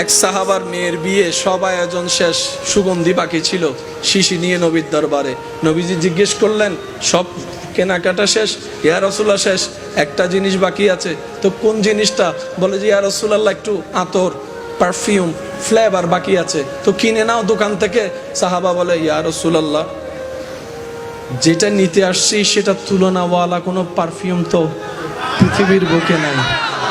এক সাহাবার মেয়ের বিয়ে, সব আয়োজন শেষ, সুগন্ধি বাকি ছিল, শিশি নিয়ে নবীর দরবারে। নবীজি জিজ্ঞেস করলেন, সব কেনাকাটা শেষ? ইয়া রাসূলুল্লাহ শেষ, একটা জিনিস বাকি আছে। তো কোন জিনিসটা? বলে যে ইয়া রাসূলুল্লাহ একটু আতর, পারফিউম, ফ্লেভার বাকি আছে, তো কিনে নাও দোকান থেকে। সাহাবা বলে, ইয়া রাসূলুল্লাহ যেটা নিতে আসছি সেটা তুলনাওয়ালা কোনো পারফিউম তো পৃথিবীর বুকে নাই,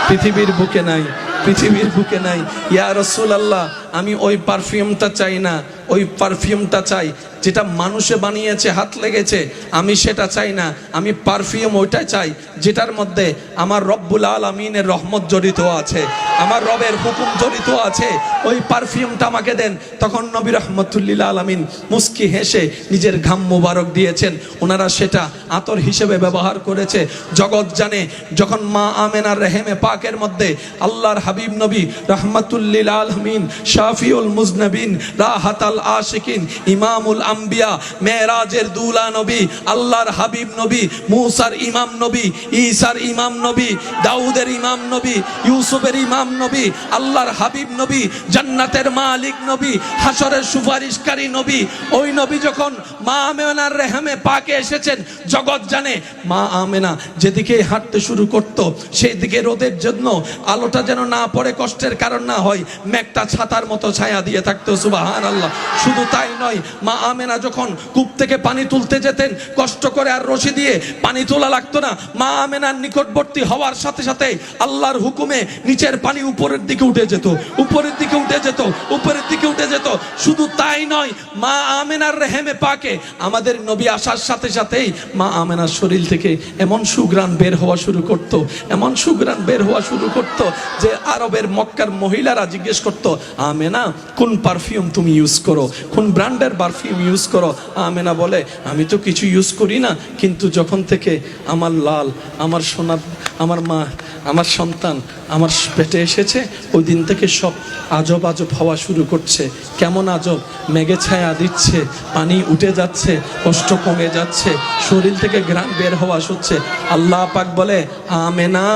পৃথিবীর বুকে নাই, পৃথিবীর বুকে নাই। ইয়া রাসূলুল্লাহ আমি ওই পারফিউমটা চাই না, ওই পারফিউমটা চাই যেটা মানুষে বানিয়েছে, হাত লেগেছে, আমি সেটা চাই না। আমি পারফিউম ওইটাই চাই যেটার মধ্যে আমার রব্বুল আলামিনের রহমত জড়িত আছে, আমার রবের হুকুম জড়িত আছে, ওই পারফিউমটা আমাকে দেন। তখন নবী রহমতুল্লিল আলামিন মুস্কি হেসে নিজের ঘাম মুবারক দিয়েছেন, ওনারা সেটা আতর হিসেবে ব্যবহার করেছে। জগৎ জানে যখন মা আমেনার রেহেমে পাকের মধ্যে আল্লাহর হাবিব নবী রহমতুল্লিল আলামিন, শাফিউল মুজনবিন, রাহাতাল আশিকিন, ইমামুল আম্বিয়া, মেরাজের দুলা নবী, আল্লাহর হাবিব নবী, মুসার ইমাম নবী, ঈসার ইমাম নবী, দাউদের ইমাম নবী, ইউসুফের ইমাম নবী, আল্লাহর হাবিব নবী, জান্নাতের মালিক নবী, হাসরের সুপারিশকারী নবী, ওই নবী যখন মা আমেনার রেহেমে পাকে এসেছেন, জগৎ জানে মা আমেনা যেদিকে হাঁটতে শুরু করত সেই দিকে রোদের জন্য আলোটা যেন না পড়ে, কষ্টের কারণ না হয়, মেঘটা ছাতার মতো ছায়া দিয়ে থাকতো। সুবহানাল্লাহ। শুধু তাই নয়, মা আমেনা যখন কূপ থেকে পানি তুলতে যেতেন, কষ্ট করে আর রশি দিয়ে পানি তোলা লাগতো না। মা আমেনার নিকটবর্তী হওয়ার সাথে সাথে আল্লাহর হুকুমে নিচের পানি উপরের দিকে উঠে যেত, উপরের দিকে উঠে যেত, উপরের দিকে উঠে যেত। শুধু তাই নয়, মা আমেনার রেহেমে পাকে আমাদের নবী আসার সাথে সাথেই মা আমেনার শরীর থেকে এমন সুঘ্রাণ বের হওয়া শুরু করত, এমন সুঘ্রাণ বের হওয়া শুরু করত যে আরবের মক্কার মহিলারা জিজ্ঞেস করতো, আমেনা কোন পারফিউম তুমি ইউজ করো, কোন ব্র্যান্ডের পারফিউম ইউজ করো? আমেনা বলে, আমি তো কিছু ইউজ করি না, কিন্তু যখন থেকে আমার লাল, আমার সোনা, আমার মা, আমার সন্তান আমার পেটে এসেছে, ওই দিন থেকে সব আজব আজব হওয়া শুরু করছে। কেমন আজব? মেঘে ছায়া দিচ্ছে, পানি উঠে যাচ্ছে, কষ্ট কমে যাচ্ছে, শরীর থেকে ঘ্রাণ বের হওয়া হচ্ছে। আল্লাহ পাক বলে, আমেনা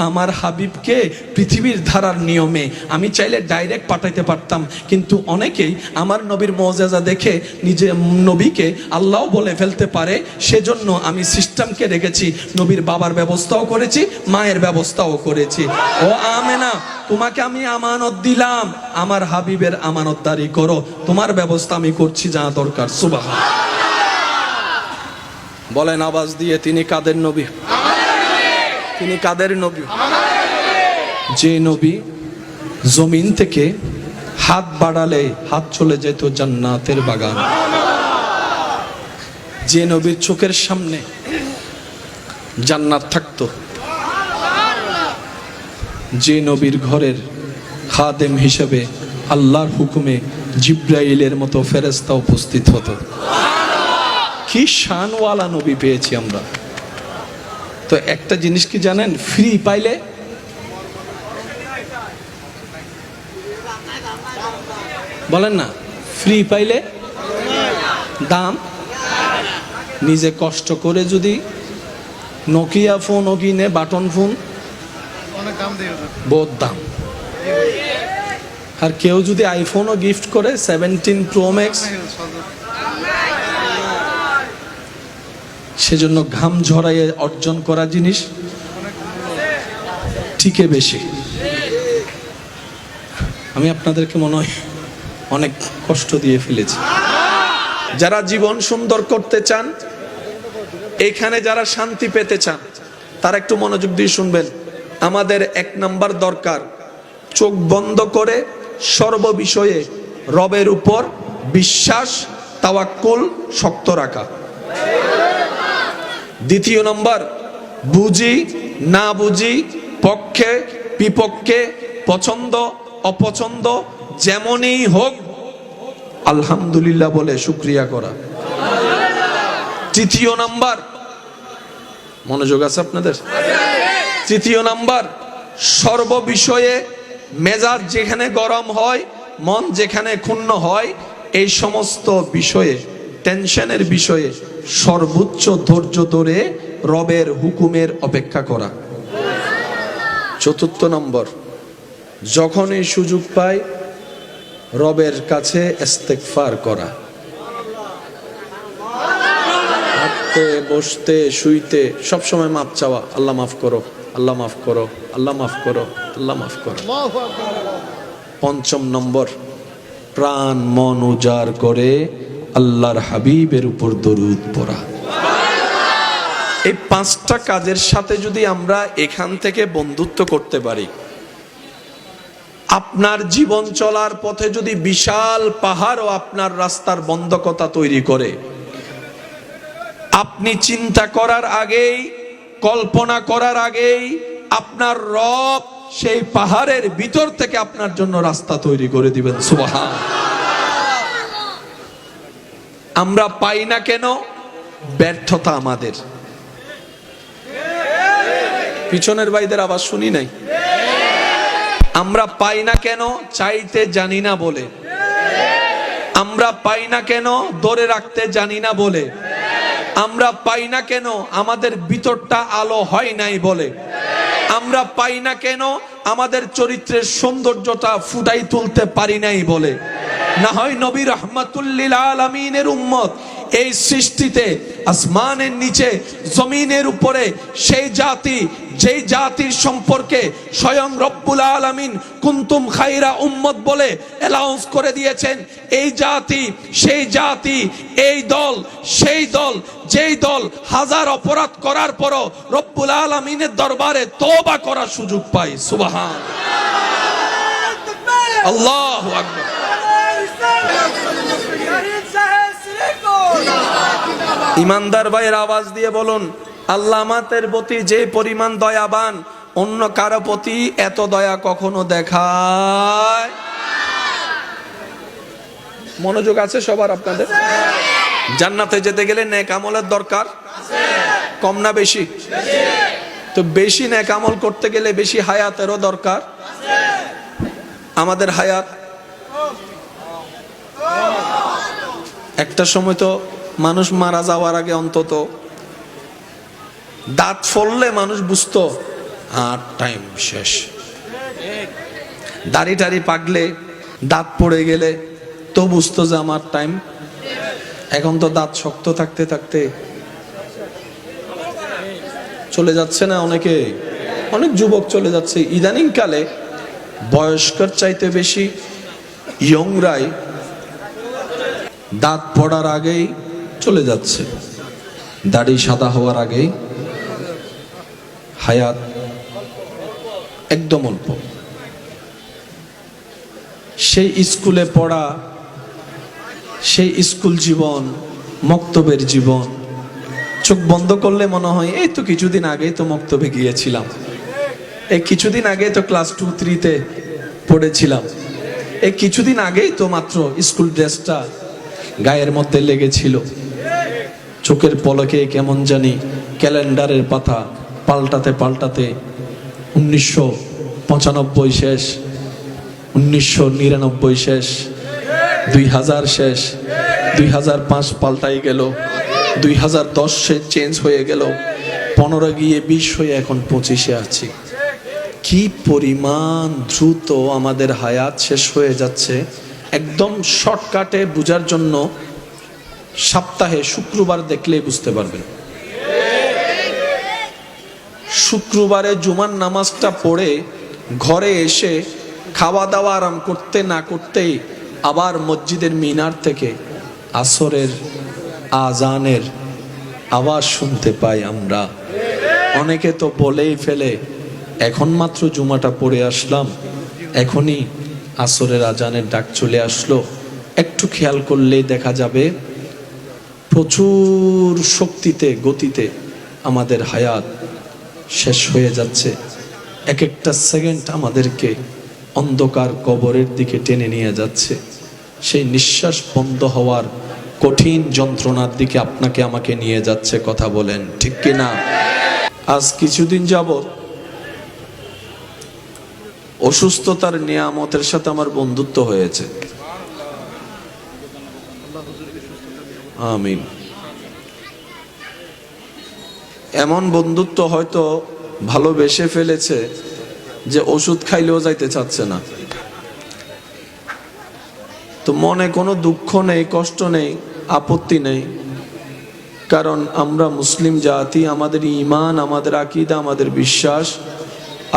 আমার হাবিবকে পৃথিবীর ধারার নিয়মে আমি চাইলে ডাইরেক্ট পাঠাইতে পারতাম, কিন্তু অনেকেই আমার নবীর মুআজিজা দেখে নিজে নবীকে আল্লাহ বলে ফেলতে পারে, সেজন্য আমি সিস্টেমকে রেখেছি। নবীর বাবার ব্যবস্থাও করেছি, মায়ের ব্যবস্থাও করেছি। ও আমেনা, তোমাকে আমি আমানত দিলাম, আমার হাবিবের আমানতদারি করো, তোমার ব্যবস্থা আমি করছি যা দরকার। সুবহানাল্লাহ। বলেন আওয়াজ দিয়ে, তিনি কাদের নবী? তিনি কাদের নবী? যে নবী জমিন থেকে হাত বাড়ালে হাত চলে যেত জান্নাতের বাগান, যে নবীর চোখের সামনে জান্নাত থাকতো, যে নবীর ঘরের খাদেম হিসেবে আল্লাহর হুকুমে জিব্রাইলের মতো ফেরেশতা উপস্থিত হতো। কি শানওয়ালা নবী পেয়েছি আমরা। তো একটা জিনিস কি জানেন, ফ্রি পাইলে বলেন না, ফ্রি পাইলে দাম। নিজে কষ্ট করে যদি নোকিয়া ফোনও কিনে, বাটন ফোন, বহুত দাম। আর কেউ যদি আইফোনও গিফট করে 17 Pro Max, সেজন্য ঘাম ঝরাইয়ে অর্জন করা জিনিস ঠিকই বেশি। আমি আপনাদেরকে মনে হয় অনেক কষ্ট দিয়ে ফেলেছি। যারা জীবন সুন্দর করতে চান, এখানে যারা শান্তি পেতে চান, তারা একটু মনোযোগ দিয়ে শুনবেন। আমাদের 1 নাম্বার দরকার, চোখ বন্ধ করে সর্ববিষয়ে রবের উপর বিশ্বাস, তাওয়াক্কুল শক্ত রাখা। 2 নম্বর, বুঝি না বুঝি, পক্ষে বিপক্ষে, পছন্দ অপছন্দ যেমনই হোক আলহামদুলিল্লাহ বলে শুকরিয়া করা। 3 নম্বর, মনোযোগ আছে আপনাদের? 3 নম্বর, সর্ববিষয়ে মেজাজ যেখানে গরম হয়, মন যেখানে ক্ষুণ্ণ হয়, এই সমস্ত বিষয়ে, টেনশনের বিষয়ে সর্বোচ্চ ধৈর্য ধরে রবের হুকুমের অপেক্ষা করা। 4 নম্বর, যখনই সুযোগ পাই রবের কাছে ইস্তেগফার করা, হাঁটতে বসতে শুইতে সবসময় মাপ চাওয়া, আল্লাহ মাফ করো, আল্লাহ মাফ করো, আল্লাহ মাফ করো, আল্লাহ মাফ করো। ৫ম নম্বর, প্রাণ মন উজাড় করে আল্লাহর হাবিবের উপর দরুদ পড়া। এই 5টা কাজের সাথে যদি আমরা এখান থেকে বন্ধুত্ব করতে পারি, আপনার জীবন চলার পথে যদি বিশাল পাহাড় ও আপনার রাস্তার বন্ধকতা তৈরি করে, আপনি চিন্তা করার আগেই, কল্পনা করার আগেই আপনার রব সেই পাহাড়ের ভিতর থেকে আপনার জন্য রাস্তা তৈরি করে দিবেন। সুবহান। আমরা পাই না কেন? ব্যর্থতা আমাদের। পিছনের ভাইদের আওয়াজ শুনি নাই। আমরা পাই না কেন? চাইতে জানি না বলে। আমরা পাই না কেন? ধরে রাখতে জানি না বলে। আমরা পাই না কেন? আমাদের ভিতরটা আলো হয় নাই বলে। আমরা পাই না কেন? আমাদের চরিত্রের সৌন্দর্যটা ফুটাই তুলতে পারি নাই বলে। না হয় নবী রাহমাতুল লিল আলামিনের উম্মত এই সৃষ্টিতে, আসমানের নিচে জমিনের উপরে, সেই জাতি যেই জাতির সম্পর্কে স্বয়ং রব্বুল আলামিন কুনতুম খায়রা উম্মত বলে অ্যালাউন্স করে দিয়েছেন, এই জাতি, সেই জাতি, এই দল, সেই দল, যেই দল হাজার অপরাধ করার পরও রব্বুল আলামিনের দরবারে তওবা করার সুযোগ পায়। সুবহান আল্লাহু আকবার। ইমানদার ভাইয়ের আওয়াজ দিয়ে বলুন, আল্লাহ আমাদের প্রতি যে পরিমাণ দয়াবান, অন্য কারো প্রতি এত দয়া কখনো দেখায়। মনোযোগ আছে সবার আপনাদের? জান্নাতে যেতে গেলে নেক আমলের দরকার, কম না বেশি? তো বেশি নেক আমল করতে গেলে বেশি হায়াতেরও দরকার। আমাদের হায়াত একটা সময় তো মানুষ মারা যাওয়ার আগে অন্তত দাঁত ফললে মানুষ বুঝতো আর টাইম শেষ। দাড়ি টাড়ি পাকলে, দাঁত পড়ে গেলে তো বুঝতো যে আমার টাইম। এখন তো দাঁত শক্ত থাকতে থাকতে চলে যাচ্ছে না অনেকে, অনেক যুবক চলে যাচ্ছে। ইদানিং কালে বয়স্কর চাইতে বেশি ইয়ংরাই দাঁত পড়ার আগেই চলে যাচ্ছে, দাড়ি সাদা হওয়ার আগেই। হায়াত একদম অল্প। সেই স্কুলে পড়া, সেই স্কুল জীবন, মক্তবের জীবন, চোখ বন্ধ করলে মনে হয় এই তো কিছুদিন আগেই তো মক্তবে গিয়েছিলাম, এই কিছুদিন আগে তো ক্লাস 2-3-তে পড়েছিলাম, এই কিছুদিন আগেই তো মাত্র স্কুল ড্রেসটা গায়ের মধ্যে লেগেছিল। চোখের পলকে কেমন জানি ক্যালেন্ডারের পাতা পাল্টাতে পাল্টাতে 1995 শেষ, 1999 শেষ, 2000 শেষ, 2005 পাল্টাই গেল, 2010 চেঞ্জ হয়ে গেল, 15 গিয়ে 20 হয়ে এখন 25-এ আছি। কি পরিমাণ দ্রুত আমাদের হায়াত শেষ হয়ে যাচ্ছে। একদম শর্টকাটে বোঝার জন্য সপ্তাহে শুক্রবার দেখলেই বুঝতে পারবেন। শুক্রবারে জুমার নামাজটা পড়ে ঘরে এসে খাওয়া দাওয়া আরাম করতে না করতেই আবার মসজিদের মিনার থেকে আসরের আজানের আওয়াজ শুনতে পাই আমরা। অনেকে তো বলেই ফেলে, এখন মাত্র জুমাটা পড়ে আসলাম, এখনই আসরের আজানের ডাক চলে আসলো। একটু খেয়াল করলেই দেখা যাবে প্রচুর শক্তিতে, গতিতে আমাদের হায়াত শেষ হয়ে যাচ্ছে। এক একটা সেকেন্ড আমাদেরকে অন্ধকার কবরের দিকে টেনে নিয়ে যাচ্ছে। সেই নিঃশ্বাস বন্ধ হওয়ার কঠিন যন্ত্রণার দিকে আপনাকে আমাকে নিয়ে যাচ্ছে। কথা বলেন ঠিক কিনা? আজ কিছুদিন যাবত অসুস্থতার নিয়ামতের সাথে আমার বন্ধুত্ব হয়েছে। আমিন। এমন বন্ধুত্ব হয়তো ভালোবেসে ফেলেছে যে ওষুধ খাইলেও যাইতে চাচ্ছে না। তো মনে কোনো দুঃখ নেই, কষ্ট নেই, আপত্তি নেই, কারণ আমরা মুসলিম জাতি, আমাদের ঈমান, আমাদের আকীদা, আমাদের বিশ্বাস,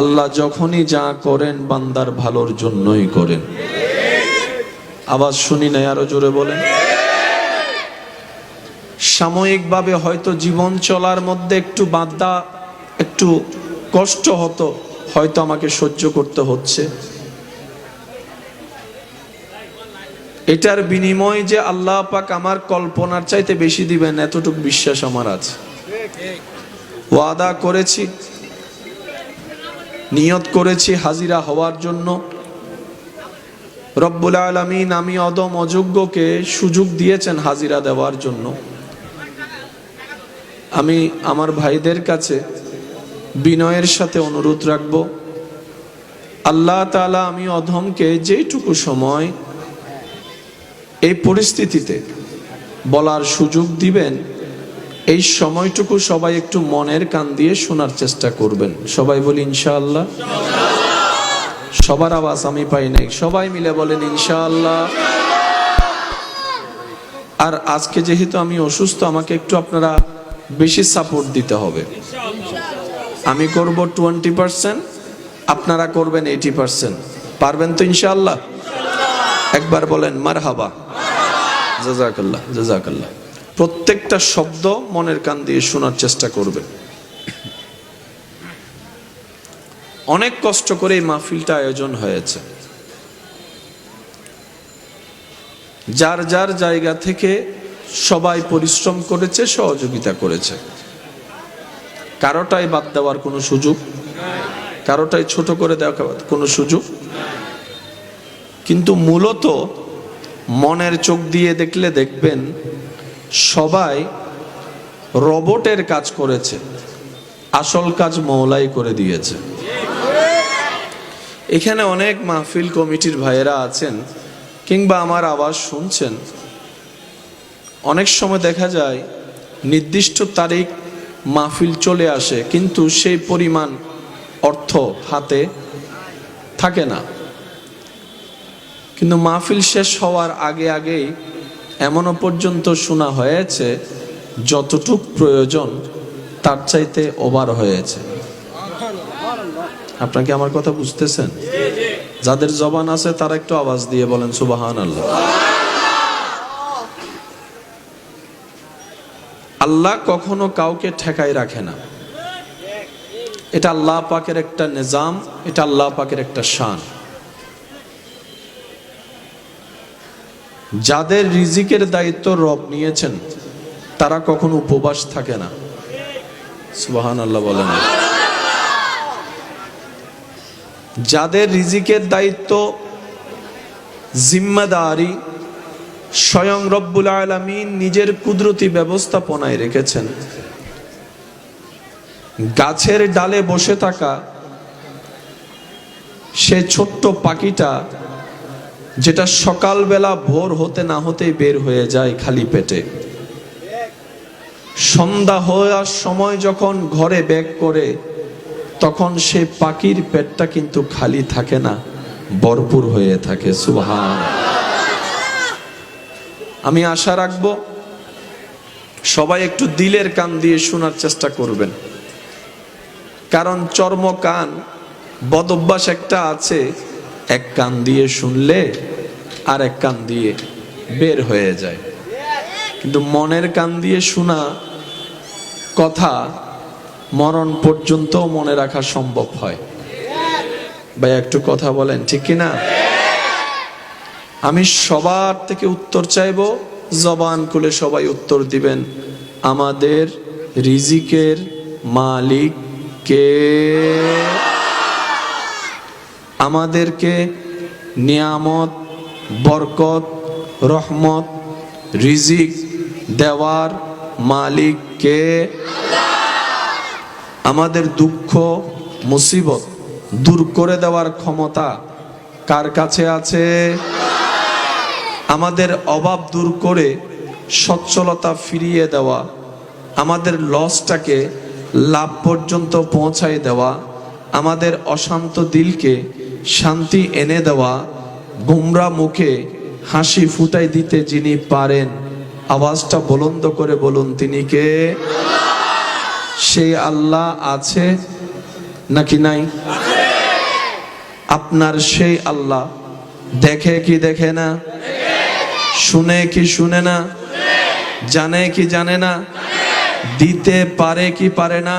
আল্লাহ যখনই যা করেন বান্দার ভালোর জন্যই করেন। আওয়াজ শুনি নাই, আরো জোরে বলেন। সাময়িকভাবে হয়তো জীবন চলার মধ্যে একটু বাধা, একটু কষ্ট হতো, হয়তো আমাকে সহ্য করতে হচ্ছে। এটার বিনিময় যে আল্লাহ পাক আমার কল্পনার চাইতে বেশি দিবেন, এতটুকু বিশ্বাস আমার আছে। ওয়াদা করেছি, নিয়ত করেছি হাজিরা হওয়ার জন্য। রব্বুল আলামিন আমি অদম অযোগ্যকে সুযোগ দিয়েছেন হাজিরা দেওয়ার জন্য। আমি আমার ভাইদের কাছে বিনয়ের সাথে অনুরোধ রাখব, আল্লাহ তাআলা আমি অধমকে যেটুকু সময় এই পরিস্থিতিতে বলার সুযোগ দিবেন, এই সময়টুকু সবাই একটু মনের কান দিয়ে শোনার চেষ্টা করবেন। সবাই বলি ইনশাআল্লাহ। সবার আওয়াজ আমি পাই নাই, সবাই মিলে বলেন ইনশাআল্লাহ। আর আজকে যেহেতু আমি অসুস্থ, আমাকে একটু আপনারা বেশি সাপোর্ট দিতে হবে। আমি করব 20%, আপনারা করবেন 80%। পারবেন তো ইনশাআল্লাহ? একবার বলেন মারহাবা। জাযাকাল্লাহ, জাযাকাল্লাহ। প্রত্যেকটা শব্দ মনের কান দিয়ে শোনার চেষ্টা করবেন। অনেক কষ্ট করে এই মাহফিলটা আয়োজন হয়েছে। যার যার জায়গা থেকে সবাই পরিশ্রম করেছে, সহযোগিতা করেছে। কারোটাই বাদ দেওয়ার কোনো সুযোগ, কারোটাই ছোট করে দেওয়ার কোনো সুযোগ। কিন্তু মূলত মনের চোখ দিয়ে দেখলে দেখবেন সবাই রোবটের কাজ করেছে, আসল কাজ মওলাই করে দিয়েছে। এখানে অনেক মাহফিল কমিটির ভাইয়েরা আছেন, কিংবা আমার আওয়াজ শুনছেন। অনেক সময় দেখা যায় নির্দিষ্ট তারিখ মাহফিল চলে আসে, কিন্তু সেই পরিমাণ অর্থ হাতে থাকে না। কিন্তু মাহফিল শেষ হওয়ার আগে আগেই এমনও পর্যন্ত শোনা হয়েছে যতটুক প্রয়োজন তার চাইতে ওভার হয়েছে। আপনাকে আমার কথা বুঝতেছেন? যাদের জবান আছে তারা একটু আওয়াজ দিয়ে বলেন সুবহানাল্লাহ। আল্লাহ কখনো কাউকে ঠেকায় রাখে না। এটা আল্লাহ পাকের একটা নিজাম, এটা আল্লাহ পাকের একটা শান। যাদের রিজিকের দায়িত্ব রব নিয়েছেন তারা কখনো উপবাস থাকে না। সুবহানাল্লাহ বলেন। যাদের রিজিকের দায়িত্ব, জিম্মাদারি স্বয়ং রব্বুল আলামিন নিজের কুদরতি ব্যবস্থাপনায় রেখেছেন, গাছের ডালে বসে থাকা সে ছোট্ট পাখিটা যেটা সকালবেলা ভোর হতে না হতেই বের হয়ে যায় খালি পেটে, সন্ধ্যা হওয়ার সময় যখন ঘরে ব্যাক করে তখন সে পাখির পেটটা কিন্তু খালি থাকে না, ভরপুর হয়ে থাকে। সুবহানাল্লাহ। আমি আশা রাখবো সবাই একটু দিলের কান দিয়ে শোনার চেষ্টা করবেন, কারণ চর্ম কান বদ অভ্যাস একটা আছে, এক কান দিয়ে শুনলে আর এক কান দিয়ে বের হয়ে যায়। কিন্তু মনের কান দিয়ে শোনা কথা মরণ পর্যন্ত মনে রাখা সম্ভব হয়। ভাই একটু কথা বলেন, ঠিক কিনা? আমি সবার থেকে উত্তর চাইবো, জবান খুলে সবাই উত্তর দিবেন। আমাদের রিজিকের মালিক কে? আমাদেরকে নিয়ামত, বরকত, রহমত, রিজিক দেওয়ার মালিক কে? আমাদের দুঃখ মুসিবত দূর করে দেওয়ার ক্ষমতা কার কাছে আছে? আমাদের অভাব দূর করে সচ্ছলতা ফিরিয়ে দেওয়া, আমাদের লসটাকে লাভ পর্যন্ত পৌঁছায় দেওয়া, আমাদের অশান্ত দিলকে শান্তি এনে দেওয়া, গোমরা মুখে হাসি ফুটাই দিতে যিনি পারেন, আওয়াজটা বুলন্দ করে বলুন, তিনি কে? সেই আল্লাহ আছে নাকি নাই? আপনার সেই আল্লাহ দেখে কি দেখে না? শুনে কি শুনে না? জানে কি জানে না? দিতে পারে কি পারে না?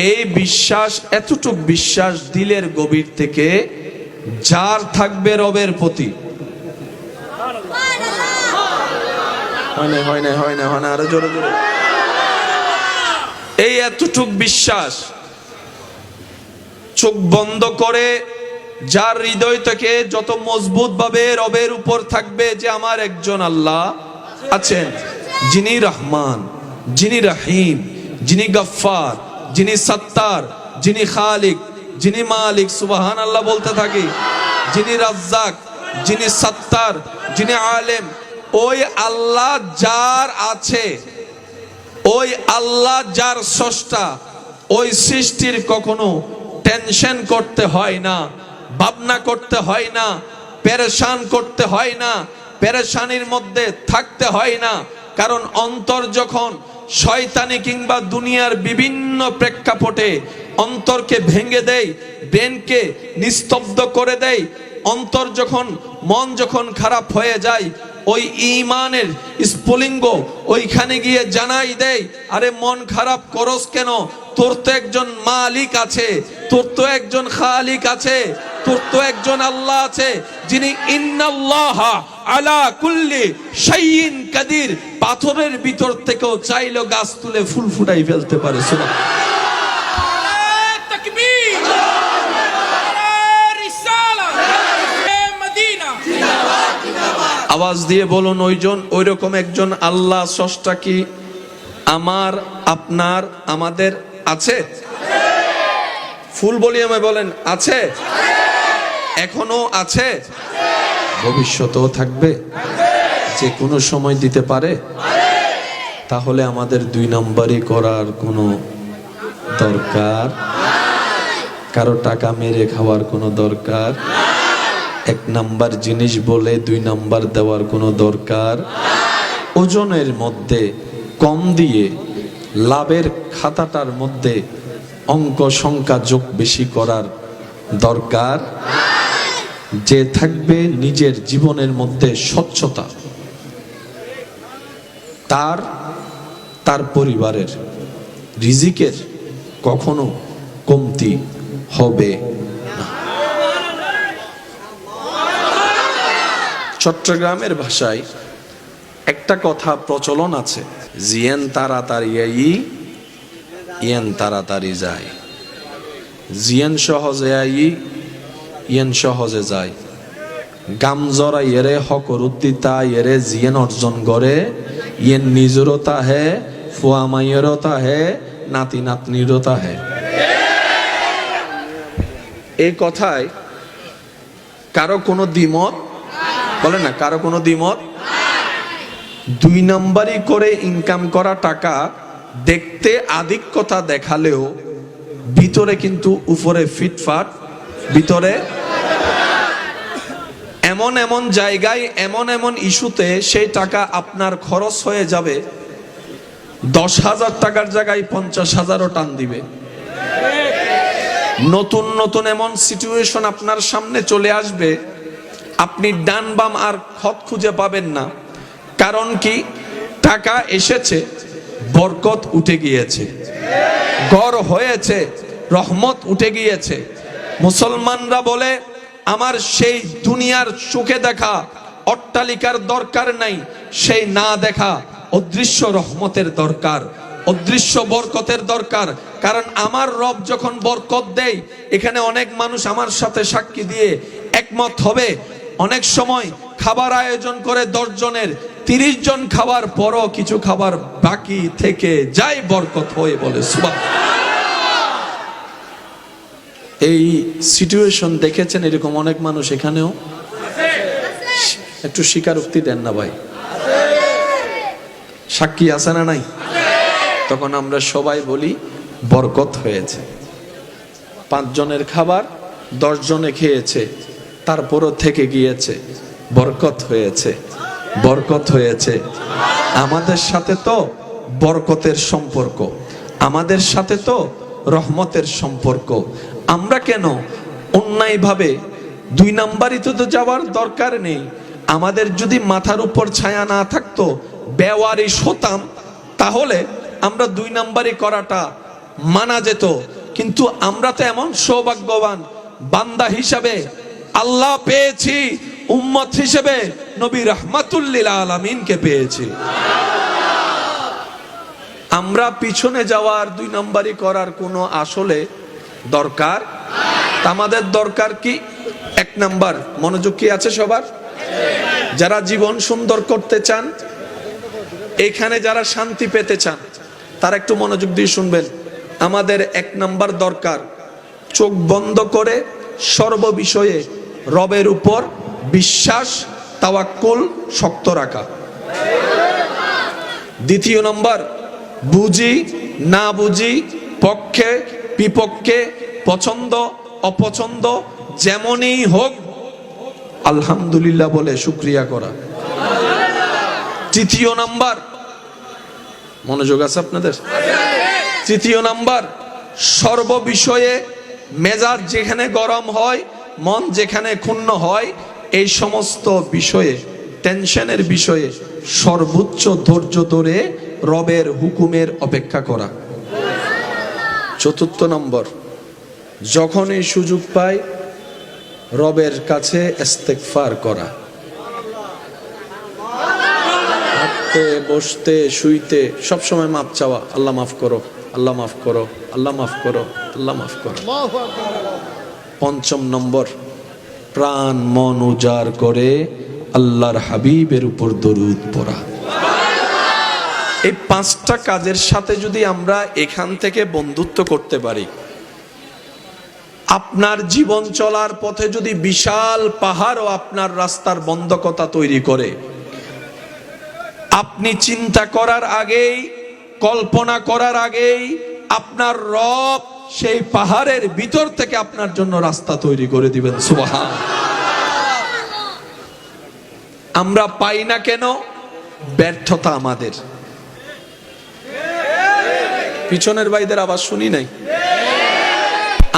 এই বিশ্বাস, এতটুক বিশ্বাস দিলের গভীর থেকে যার থাকবে রবের প্রতি, হয় না আরো জোরে জোরে, এই এতটুক বিশ্বাস চোখ বন্ধ করে যার হৃদয় থেকে যত মজবুত ভাবে রবের উপর থাকবে যে আমার একজন আল্লাহ আছেন, যিনি রহমান, যিনি রহিম, যিনি গফফার, যিনি সত্তার, যিনি খালিক, যিনি মালিক, সুবহানাল্লাহ বলতে থাকি, যিনি রাজ্জাক, যিনি সত্তার, যিনি আলেম, ওই আল্লাহ যার আছে, ওই আল্লাহ যার স্রষ্টা, ওই সৃষ্টির কখনো টেনশন করতে হয় না, ভাবনা করতে হয় না, পেরেশান করতে হয় না, পেরেশানির মধ্যে থাকতে হয় না। কারণ অন্তর যখন শয়তানি কিংবা দুনিয়ার বিভিন্ন প্রেক্ষাপটে অন্তরকে ভেঙে দেয়, ব্রেনকে নিস্তব্ধ করে দেয়, অন্তর যখন, মন যখন খারাপ হয়ে যায়, ওই ঈমানের স্ফুলিঙ্গ ওইখানে গিয়ে জানাই দেয়, আরে মন খারাপ করস কেন? তোর তো একজন মালিক আছে, তোর তো একজন খালিক আছে, তোর তো একজন আল্লাহ আছে, যিনি ইন্নাল্লাহা আলা কুল্লি শাইইন কাদির, পাথরের ভিতর থেকেও চাইলো গাছ তুলে ফুল ফুটাই ফেলতে পারে। সুবহানাল্লাহ, তাকবীর, রিসালা, মদিনা, আওয়াজ দিয়ে বলুন, ওইজন, ওইরকম একজন আল্লাহ স্রষ্টা কি আমার, আপনার, আমাদের আছে? ফুল বলি আমায় বলেন, আছে? এখনো আছে, ভবিষ্যতেও থাকবে, যে কোনো সময় দিতে পারে। তাহলে আমাদের দুই নম্বরই করার কোনো দরকার, কারো টাকা মেরে খাওয়ার কোনো দরকার, এক নাম্বার জিনিস বলে দুই নাম্বার দেওয়ার কোনো দরকার, ওজনের মধ্যে কম দিয়ে লাভের খাতাটার মধ্যে অঙ্ক সংখ্যা যোগ বেশি করার দরকার। যে থাকবে নিজের জীবনের মধ্যে স্বচ্ছতা, তার পরিবারের রিজিকের কখনো কমতি হবে না। চট্টগ্রামের ভাষায় একটা কথা প্রচলন আছে, জিয়েন তাড়াতাড়ি আই, ইয়েন তাড়াতাড়ি যায়। জিয়েন সহজে আই, ইয়েন সহজে যায়। গামজরা ইয়েরে হকরুদ্দিতা ইয়েরে জিয়েন অর্জন করে, ইয়েন নিজরতা হে, ফুয়ামাইয়েরতা হে, নাতি নাতনিরতা হে। এই কথায় কারো কোনো দ্বিমত বলে না, কারো কোনো দ্বিমত। দুই নাম্বারই করে ইনকাম করা টাকা দেখতে আধিক্যতা দেখালেও ভিতরে কিন্তু উপরে ফিটফাট, ভিতরে এমন এমন জায়গায়, এমন এমন ইস্যুতে সেই টাকা আপনার খরচ হয়ে যাবে, 10,000 টাকার জায়গায় 50,000ও টান দিবে। নতুন নতুন এমন সিচুয়েশন আপনার সামনে চলে আসবে, আপনি ডান বাম আর খত খুঁজে পাবেন না। কারণ কি? টাকা এসেছে, বরকত উঠে গিয়েছে, ঘর হয়েছে, রহমত উঠে গিয়েছে। মুসলমানরা বলে, আমার সেই দুনিয়ার চোখে দেখা অট্টালিকার দরকার নাই, সেই না দেখা অদৃশ্য রহমতের দরকার, অদৃশ্য বরকতের দরকার। কারণ আমার রব যখন বরকত দেয়, এখানে অনেক মানুষ আমার সাথে সাক্ষী দিয়ে একমত হবে, অনেক সময় খাবার আয়োজন করে 10 জনের, 30 জন খাবার পরও কিছু খাবার বাকি থেকে যায়, বরকত হয়ে বলে সুবহানাল্লাহ। এই সিচুয়েশন দেখেছেন এরকম অনেক মানুষ এখানেও। একটু স্বীকারোক্তি দেন না ভাই, সাক্ষী আছে না নাই? তখন আমরা সবাই বলি বরকত হয়েছে। 5 জনের খাবার 10 জনে খেয়েছে, তারপরও থেকে গিয়েছে, বরকত হয়েছে, বরকত হয়েছে। আমাদের সাথে তো বরকতের সম্পর্ক, আমাদের সাথে তো রহমতের সম্পর্ক। আমরা কেন অন্যায়ভাবে 2 নাম্বারিতে তো যাওয়ার দরকার নেই। আমাদের যদি মাথার উপর ছায়া না থাকতো, বেওয়ারিশ হতাম, তাহলে আমরা 2 নাম্বারি করাটা মানা যেত। কিন্তু আমরা তো এমন সৌভাগ্যবান বান্দা হিসাবে আল্লাহ পেয়েছি, উম্মত হিসেবে নবী রাহমাতুল লিল আলামিনকে পেয়েছি। আমরা পিছনে যাওয়ার 2 নাম্বারি করার কোনো আসলে দরকার, আমাদের দরকার কি? 1 নাম্বার মনোযোগ কি আছে সবার? যারা জীবন সুন্দর করতে চান, এখানে যারা শান্তি পেতে চান, তারা একটু মনোযোগ দিয়ে শুনবেন। আমাদের 1 নাম্বার দরকার, চোখ বন্ধ করে সর্ববিষয়ে রবের উপর বিশ্বাস, তাওয়াক্কুল শক্ত রাখা। 2 নম্বর, বুঝি না বুঝি, পক্ষে বিপক্ষে, পছন্দ অপছন্দ যেমনই হোক আলহামদুলিল্লাহ বলে শুকরিয়া করা। 3 নাম্বার, মনোযোগ আছে আপনাদের? 3 নাম্বার, সর্ববিষয়ে মেজাজ যেখানে গরম হয়, মন যেখানে ক্ষুণ্ণ হয়, এই সমস্ত বিষয়ে, টেনশনের বিষয়ে সর্বোচ্চ ধৈর্য ধরে রবের হুকুমের অপেক্ষা করা। 4 নম্বর, যখনই সুযোগ পায় রবের কাছে ইস্তেগফার করা। হাঁটতে বসতে শুইতে সবসময় মাপ চাওয়া, আল্লাহ মাফ করো, আল্লাহ মাফ করো, আল্লাহ মাফ করো, আল্লাহ মাফ করো। 5 নম্বর, প্রাণ মন উজাড় করে আল্লাহর হাবিবের উপর দরুদ পড়া। এই 5টা কাজের সাথে যদি আমরা এখান থেকে বন্ধুত্ব করতে পারি, আপনার জীবন চলার পথে যদি বিশাল পাহাড় ও আপনার রাস্তার বন্ধকতা তৈরি করে, আপনি চিন্তা করার আগেই, কল্পনা করার আগেই আপনার রব সেই পাহাড়ের ভিতর থেকে আপনার জন্য রাস্তা তৈরি করে দিবেন। সুবহান। আমরা পাই না কেন? ব্যর্থতা আমাদের। পিছনের ভাইদের আওয়াজ শুনি নাই।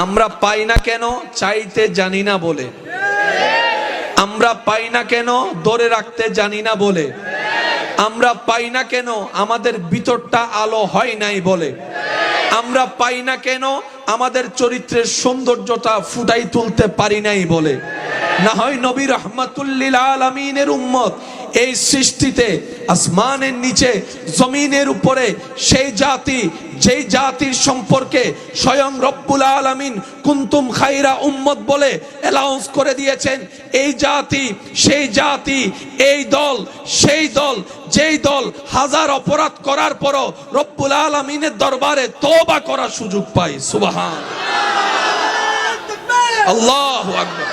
আমরা পাই না কেন? চাইতে জানি না বলে। আমরা পাই না কেন? ধরে রাখতে জানি না বলে। আমরা পাই না কেন? আমাদের ভিতরটা আলো হয় নাই বলে। আমরা পাই না কেন? আমাদের চরিত্রের সৌন্দর্যটা ফুটাই তুলতে পারি নাই বলে। না হয় নবী রাহমাতুল লিল আলামিনের উম্মত এই সৃষ্টিতে, আসমানের নিচে জমিনের উপরে, সেই জাতি যেই জাতির সম্পর্কে স্বয়ং রব্বুল আলামিন কুনতুম খায়রা উম্মত বলে অ্যালাউন্স করে দিয়েছেন, এই জাতি, সেই জাতি, এই দল, সেই দল, যেই দল হাজার অপরাধ করার পরও রব্বুল আলামিনের দরবারে তওবা করার সুযোগ পায়। সুবহান আল্লাহু আকবার।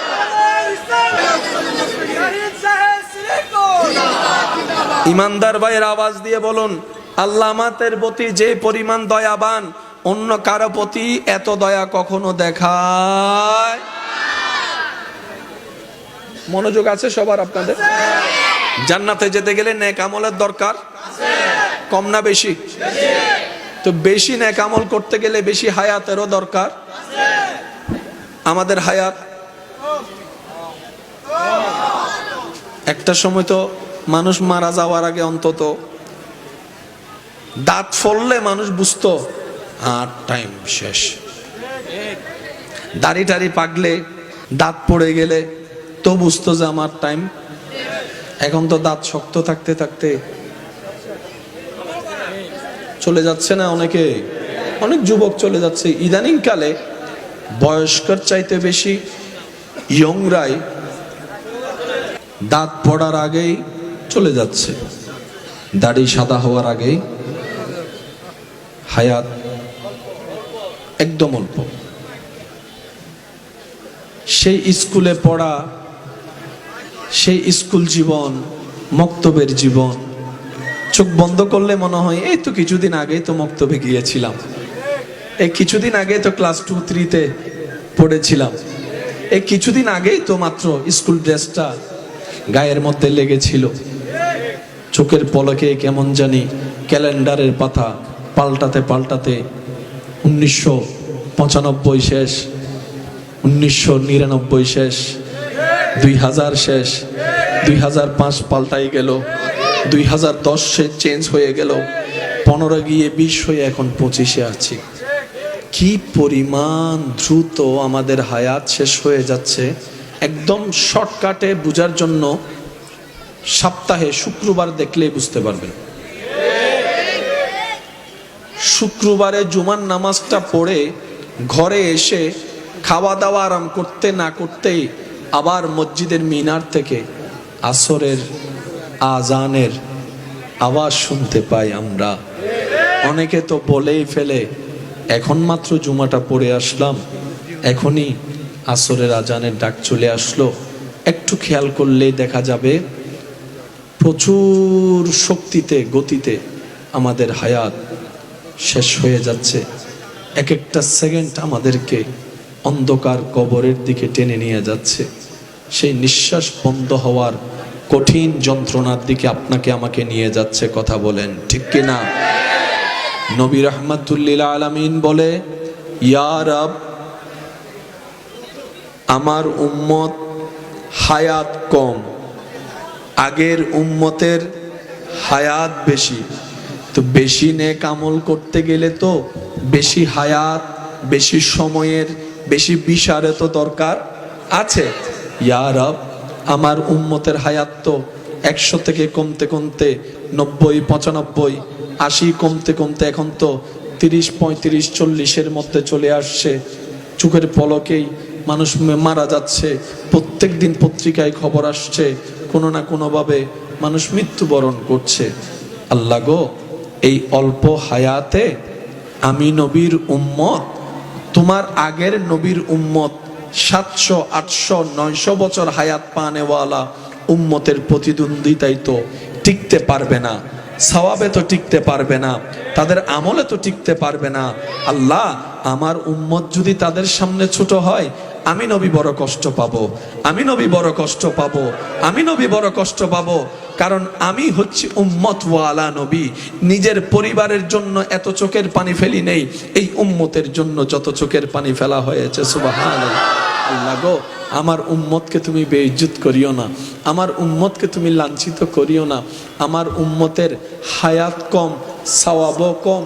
ইমানদার ভাইয়ের আওয়াজ দিয়ে বলুন, আল্লাহ আমাদের প্রতি যে পরিমাণ দয়াবান, অন্য কারো প্রতি এত দয়া কখনো দেখায়। মনোযোগ আছে সবার আপনাদের? জান্নাতে যেতে গেলে নেক আমলের দরকার, কম না বেশি? তো বেশি নেক আমল করতে গেলে বেশি হায়াতেরও দরকার। আমাদের হায়াত, একটা সময় তো মানুষ মারা যাওয়ার আগে অন্তত দাঁত ফললে মানুষ বুঝতো আর টাইম শেষ। দাড়ি টাড়ি পাকলে, দাঁত পড়ে গেলে তো বুঝতো যে আমার টাইম। এখন তো দাঁত শক্ত থাকতে থাকতে চলে যাচ্ছে না অনেকে, অনেক যুবক চলে যাচ্ছে। ইদানিং কালে বয়স্কর চাইতে বেশি ইয়ংরাই দাঁত পড়ার আগেই চলে যাচ্ছে, দাড়ি সাদা হওয়ার আগেই। হায়াত একদম অল্প। সেই স্কুলে পড়া, সেই স্কুল জীবন, মক্তবের জীবন, চোখ বন্ধ করলে মনে হয় এই তো কিছুদিন আগেই তো মক্তবে গিয়েছিলাম, এই কিছুদিন আগে তো ক্লাস 2-3-তে পড়েছিলাম। এই কিছুদিন আগেই তো মাত্র স্কুল ড্রেসটা গায়ের মধ্যে লেগেছিল। চোখের পলকে কেমন জানি ক্যালেন্ডারের পাতা পাল্টাতে পাল্টাতে 1995 শেষ, 1999 শেষ, 2000 শেষ, 2005 পাল্টাই গেল, 2010 চেঞ্জ হয়ে গেল, 15 গিয়ে 20 হয়ে এখন 25-এ আছি। কি পরিমাণ দ্রুত আমাদের হায়াত শেষ হয়ে যাচ্ছে। একদম শর্টকাটে বোঝার জন্য সপ্তাহে শুক্রবার দেখলেই বুঝতে পারবেন। শুক্রবারে জুমার নামাজটা পড়ে ঘরে এসে খাওয়া দাওয়া আরাম করতে না করতেই আবার মসজিদের মিনার থেকে আসরের আজানের আওয়াজ শুনতে পাই আমরা। অনেকে তো বলেই ফেলে, এখন মাত্র জুমাটা পড়ে আসলাম, এখনই আসরের আজানের ডাক চলে আসলো। একটু খেয়াল করলেই দেখা যাবে প্রচুর শক্তিতে গতিতে আমাদের হায়াত শেষ হয়ে যাচ্ছে। এক একটা সেকেন্ড আমাদেরকে অন্ধকার কবরের দিকে টেনে নিয়ে যাচ্ছে। সেই নিঃশ্বাস বন্ধ হওয়ার কঠিন যন্ত্রণার দিকে আপনাকে আমাকে নিয়ে যাচ্ছে। কথা বলেন ঠিক কিনা? নবী রাহমাতুল্লিল আলামিন বলে, ইয়া রব, আমার উম্মত হায়াত কম, আগের উম্মতের হায়াত বেশি। তো বেশি নেক আমল করতে গেলে তো বেশি হায়াত, বেশি সময়ের, বেশি বিচারে তো দরকার আছে। ইয়া রব, আমার উম্মতের হায়াত তো 100 থেকে কমতে কমতে 90, 95, 80 কমতে কমতে এখন তো 30, 35, 40-এর মধ্যে চলে আসছে। চোখের পলকেই মানুষ মারা যাচ্ছে। প্রত্যেক দিন পত্রিকায় খবর আসছে, কোনো না কোনোভাবে মানুষ মৃত্যুবরণ করছে। আল্লাহ গো, এই অল্প হায়াতে আমি নবীর উম্মত, তোমার আগের নবীর উম্মত 700, 800, 900 বছর হায়াত পানেওয়ালা উম্মতের প্রতিদ্বন্দ্বিতায় তো টিকতে পারবে না, সওয়াবে তো টিকতে পারবে না, তাদের আমলে তো টিকতে পারবে না। আল্লাহ, আমার উম্মত যদি তাদের সামনে ছোট হয়, আমি নবী বড় কষ্ট পাবো, আমি নবী বড় কষ্ট পাবো, আমি নবী বড় কষ্ট পাবো। কারণ আমি হচ্ছি উম্মত ওয়ালা নবী। নিজের পরিবারের জন্য এত চোখের পানি ফেলি নেই, এই উম্মতের জন্য যত চোখের পানি ফেলা হয়েছে। সুবহানাল্লাহ। আল্লাহ গো, আমার উম্মতকে তুমি বেইজ্জত করিও না, আমার উম্মতকে তুমি লাঞ্ছিত করিও না। আমার উম্মতের হায়াত কম, সওয়াবও কম,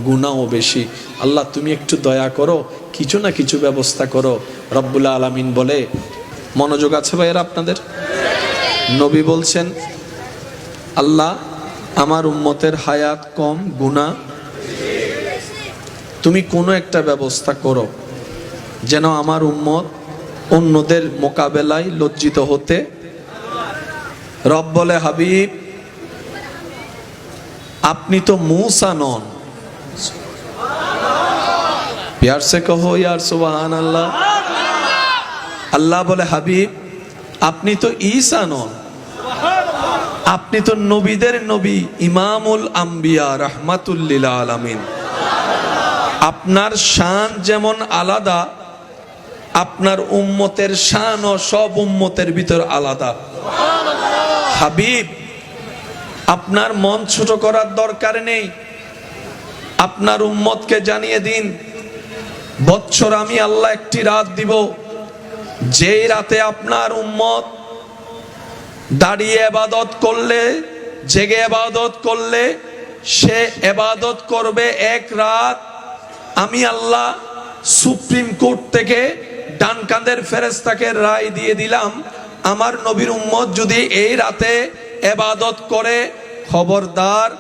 গুনাহও বেশি। আল্লাহ, তুমি একটু দয়া করো, কিছু না কিছু ব্যবস্থা করো। রব্বুল আলামিন বলে, মনোযোগ আছে ভাইয়েরা আপনাদের? নবী বলছেন, আল্লাহ, আমার উম্মতের হায়াত কম, গুনাহ, তুমি কোনো একটা ব্যবস্থা করো যেন আমার উম্মত অন্যদের মোকাবেলায় লজ্জিত হতে। রব বলে, হাবিব, আপনি তো मूसा নন। प्यार से कहो यार सुबहान अल्लाह। আল্লাহ বলে, হাবিব, আপনি তো ঈসা নন, আপনি তো নবীদের নবী, ইমামুল আম্বিয়া, রাহমাতুল লিল আলামিন। আপনার শান যেমন আলাদা, আপনার উম্মতের শান ও সব উম্মতের ভিতর আলাদা। হাবিব, আপনার মন ছোট করার দরকার নেই, আপনার উম্মতকে জানিয়ে দিন, বৎসর আমি আল্লাহ একটি রাত দিব, যেই রাতে আপনার উম্মত দাঁড়িয়ে ইবাদত করলে, জেগে ইবাদত করলে, সে ইবাদত করবে এক রাত। আমি আল্লাহ সুপ্রিম কোর্ট থেকে ডান কাঁধের ফেরেশতাকে রায় দিয়ে দিলাম, আমার নবীর উম্মত যদি এই রাতে ইবাদত করে, খবরদার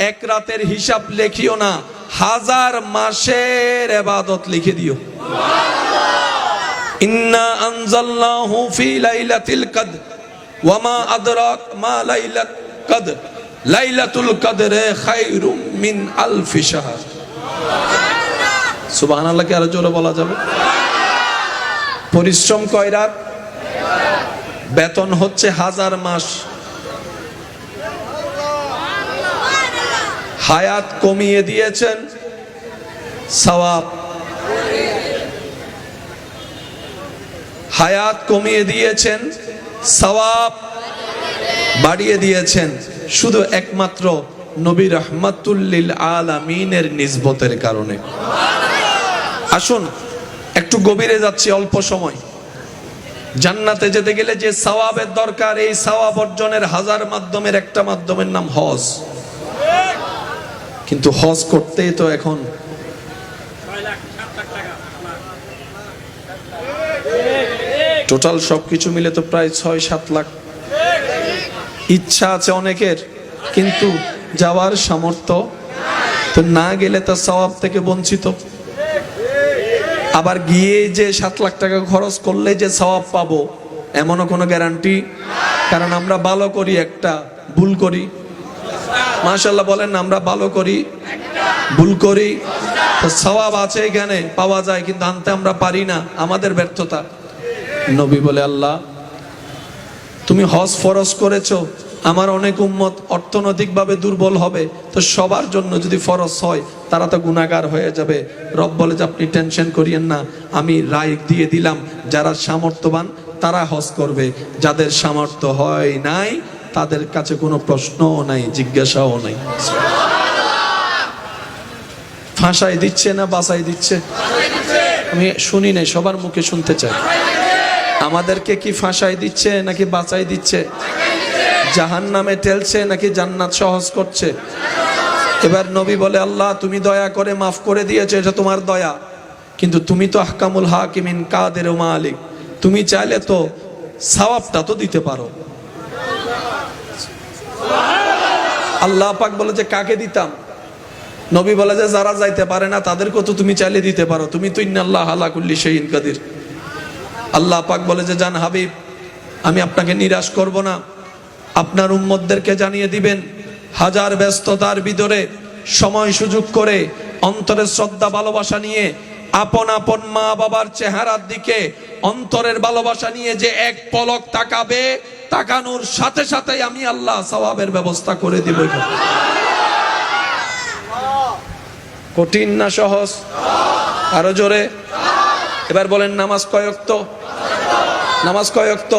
এক রাতের হিসাব লিখিও না, 1000 মাসের ইবাদত লিখে দিও। ইন্না আনজালনাহু ফি লাইলাতিল কদর ওয়া মা আদরাক মা লাইলাতুল কদর লাইলাতুল কদরে খায়রুম মিন আলফি শাহর। সুবহানাল্লাহ। কি আরো জোরে বলা যাবে? পরিশ্রম কয় রাত? বেতন হচ্ছে 1000 মাস। হায়াত কমিয়ে দিয়েছেন, সওয়াব হায়াত কমিয়ে দিয়েছেন, সওয়াব বাড়িয়ে দিয়েছেন, শুধু একমাত্র নবী রাহমাতুল লিল আলামিনের নিসবতের কারণে। আসুন একটু গভীরে যাচ্ছি অল্প সময়। জান্নাতে যেতে গেলে যে সওয়াবের দরকার, এই সওয়াব অর্জনের হাজার মাধ্যমের একটা মাধ্যমের নাম হজ। কিন্তু হজ করতেই তো এখন টোটাল সবকিছু মিলে তো প্রায় 6-7 লাখ। ইচ্ছা আছে অনেকের, কিন্তু যাওয়ার সামর্থ্য তো না গেলে তো সওয়াব থেকে বঞ্চিত। আবার গিয়ে যে 7 লাখ টাকা খরচ করলে যে সওয়াব পাবো এমনও কোনো গ্যারান্টি। কারণ আমরা ভালো করি একটা, ভুল করি। মাশাআল্লাহ বলেন, আমরা ভালো করি, ভুল করি, তো সওয়াব আছে এখানে পাওয়া যায়, কিন্তু আনতে আমরা পারি না, আমাদের ব্যর্থতা। নবী বলে, আল্লাহ তুমি হজ ফরজ করেছো, আমার অনেক উম্মত অর্থনৈতিকভাবে দুর্বল হবে, তো সবার জন্য যদি ফরজ হয় তারা তো গুনাহগার হয়ে যাবে। রব বলে যে আপনি টেনশন করিয়েন না, আমি রায় দিয়ে দিলাম যারা সামর্থ্যবান তারা হজ করবে, যাদের সামর্থ্য হয় নাই তাদের কাছে কোনো প্রশ্নও নাই, জিজ্ঞাসাও নাই। ফাঁসাই দিচ্ছে না বাঁচাই দিচ্ছে? আমি শুনি নাই, সবার মুখে শুনতে চাই। আমাদেরকে কি ফাঁসাই দিচ্ছে নাকি বাঁচাই দিচ্ছে? জাহান্নামে ঠেলছে নাকি জান্নাত সহজ করছে? এবার নবী বলে, আল্লাহ তুমি দয়া করে মাফ করে দিয়েছো, এটা তোমার দয়া, কিন্তু তুমি তো আহকামুল হাকিমিন কাদের ও মালিক, তুমি চাইলে তো সওয়াবটা তো দিতে পারো। আল্লাহ পাক বলে যে কাকে দিতাম? নবী বলে যে যারা যাইতে পারে না তাদেরকে তো তুমি চাইলে দিতে পারো, তুমি তো ইন্নাল্লাহ আলা কুল্লি শাইইন কাদির। আল্লাহ পাক বলে যে জান হাবিব, আমি আপনাকে নিরাশ করব না, আপনার উম্মতদেরকে জানিয়ে দিবেন হাজার ব্যস্ততার ভিতরে সময় সুযোগ করে অন্তরের শ্রদ্ধা ভালোবাসা নিয়ে আপন আপন মা বাবার চেহারার দিকে অন্তরের ভালোবাসা নিয়ে যে এক পলক তাকাবে, তাকানোর সাথে সাথেই আমি আল্লাহ সওয়াবের ব্যবস্থা করে দিব। কঠিন না সহজ? আরো জোরে। এবার বলেন নামাজ কয় ওয়াক্ত? নামাজ কয় ওয়াক্ত?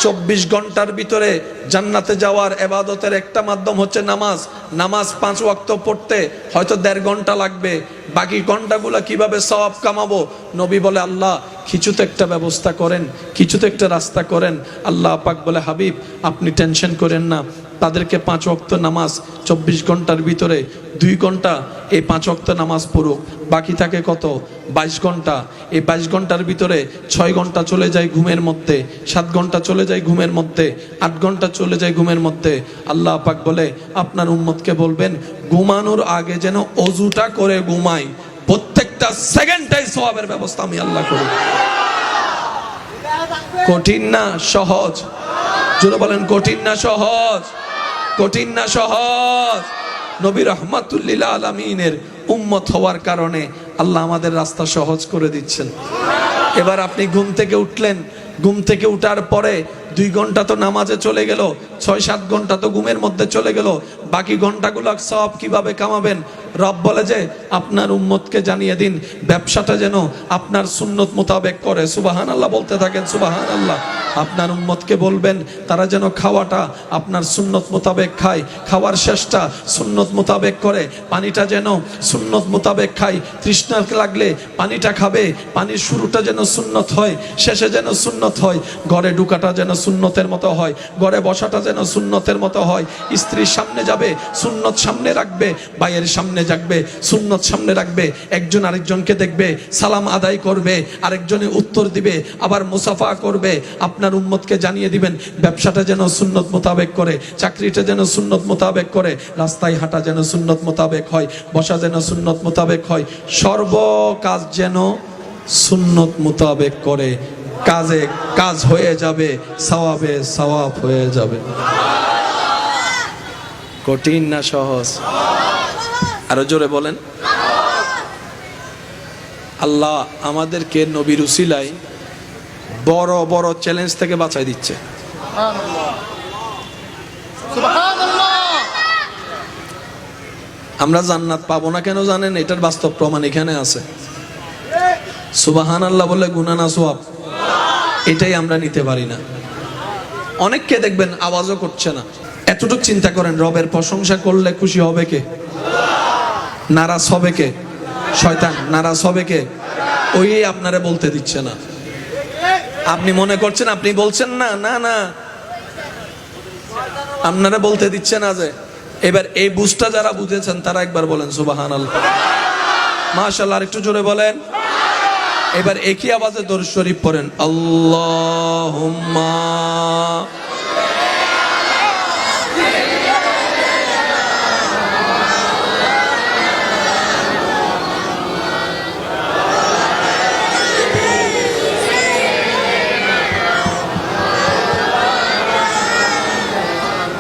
24 ঘন্টার ভিতরে জান্নাতে যাওয়ার ইবাদতের একটা মাধ্যম হচ্ছে নামাজ। নামাজ 5 ওয়াক্ত পড়তে হয়তো 1.5 ঘন্টা লাগবে, বাকি ঘন্টাগুলো কিভাবে সওয়াব কামাবো? নবী বলে, আল্লাহ কিছু তো একটা ব্যবস্থা করেন, কিছু তো একটা রাস্তা করেন। আল্লাহ পাক বলে, হাবিব আপনি টেনশন করেন না, তাদেরকে 5 ওয়াক্ত নামাজ 24 ঘন্টার ভিতরে 2 ঘন্টা এই 5 ওয়াক্ত নামাজ পড়ুক, বাকি থাকে কত? 22 ঘন্টা। এই 22 ঘন্টার ভিতরে 6 ঘন্টা চলে যায় ঘুমের মধ্যে, 7 ঘন্টা চলে যায় ঘুমের মধ্যে, 8 ঘন্টা চলে যায় ঘুমের মধ্যে। আল্লাহ পাক বলে, আপনার উম্মতকে বলবেন ঘুমানোর আগে যেন ওযুটা করে ঘুমায়, প্রত্যেকটা সেকেন্ডটাই সওয়াবের ব্যবস্থা আমি আল্লাহ করি। কঠিন না সহজ? জোরে বলেন, কঠিন না সহজ? কঠিন না সহজ? নবী রাহমাতুল লিল আলামিনের উম্মত হওয়ার কারণে আল্লাহ আমাদের রাস্তা সহজ করে দিচ্ছেন। এবার আপনি ঘুম থেকে উঠলেন, ঘুম থেকে উঠার পরে 2 ঘন্টা তো নামাজে চলে গেল, 6-7 ঘন্টা তো ঘুমের মধ্যে চলে গেল, বাকি ঘন্টাগুলো সওয়াব কিভাবে কামাবেন? রব বলে যে আপনার উম্মতকে জানিয়ে দিন ব্যবসাটা যেন আপনার সুন্নত মোতাবেক করে। সুবহানাল্লাহ বলতে থাকেন, সুবহানাল্লাহ। আপনার উম্মতকে বলবেন তারা যেন খাওয়াটা আপনার সুন্নত মোতাবেক খায়, খাওয়ার শেষটা সুন্নত মোতাবেক করে, পানিটা যেন সুন্নত মোতাবেক খায়, তৃষ্ণা লাগলে পানিটা খাবে, পানির শুরুটা যেন সুন্নত হয়, শেষে যেন সুন্নত হয়, ঘরে ঢুকাটা যেন সুন্নতের মতো হয়, ঘরে বসাটা যেন সুন্নতের মতো হয়, স্ত্রীর সামনে যাবে সুন্নত সামনে রাখবে, ভাইয়ের সামনে যাবে সুন্নত সামনে রাখবে, একজন আরেকজনকে দেখবে সালাম আদায় করবে, আরেকজনে উত্তর দিবে, আবার মুসাফা করবে। আপনার উম্মতকে জানিয়ে দিবেন ব্যবসাটা যেন সুন্নত মোতাবেক করে, চাকরিটা যেন সুন্নত মোতাবেক করে, রাস্তায় হাঁটা যেন সুন্নত মোতাবেক হয়, বসা যেন সুন্নত মোতাবেক হয়, সর্ব কাজ যেন সুন্নত মোতাবেক করে। কাজে কাজ হয়ে যাবে, সওয়াবে সওয়াব হয়ে যাবে। কঠিন না সহজ? আরো জোরে বলেন। আল্লাহ আমাদেরকে নবীর উসিলায় বড় বড় চ্যালেঞ্জ থেকে বাঁচাই দিচ্ছে। আমরা জান্নাত পাবো না কেন জানেন? এটার বাস্তব প্রমাণ এখানে আছে। সুবহানাল্লাহ বলে গুনাহ না সওয়াব? এটাই আমরা নিতে পারি না। অনেককে দেখবেন আওয়াজও করছে না। এতটুকু চিন্তা করেন, রবের প্রশংসা করলে খুশি হবে কে? নারাজ হবে কে? শয়তান। নারাজ হবে কে? ওই আপনারে বলতে দিচ্ছে না। আপনি মনে করছেন আপনি বলছেন না, না না, আপনারা বলতে দিচ্ছে না। যে এবার এই বুঝটা যারা বুঝেছেন তারা একবার বলেন সুবহানাল্লাহ, মাশাআল্লাহ। আর একটু জোরে বলেন। এবার একই আওয়াজে দরুদ শরীফ পড়েন, আল্লাহুম্মা।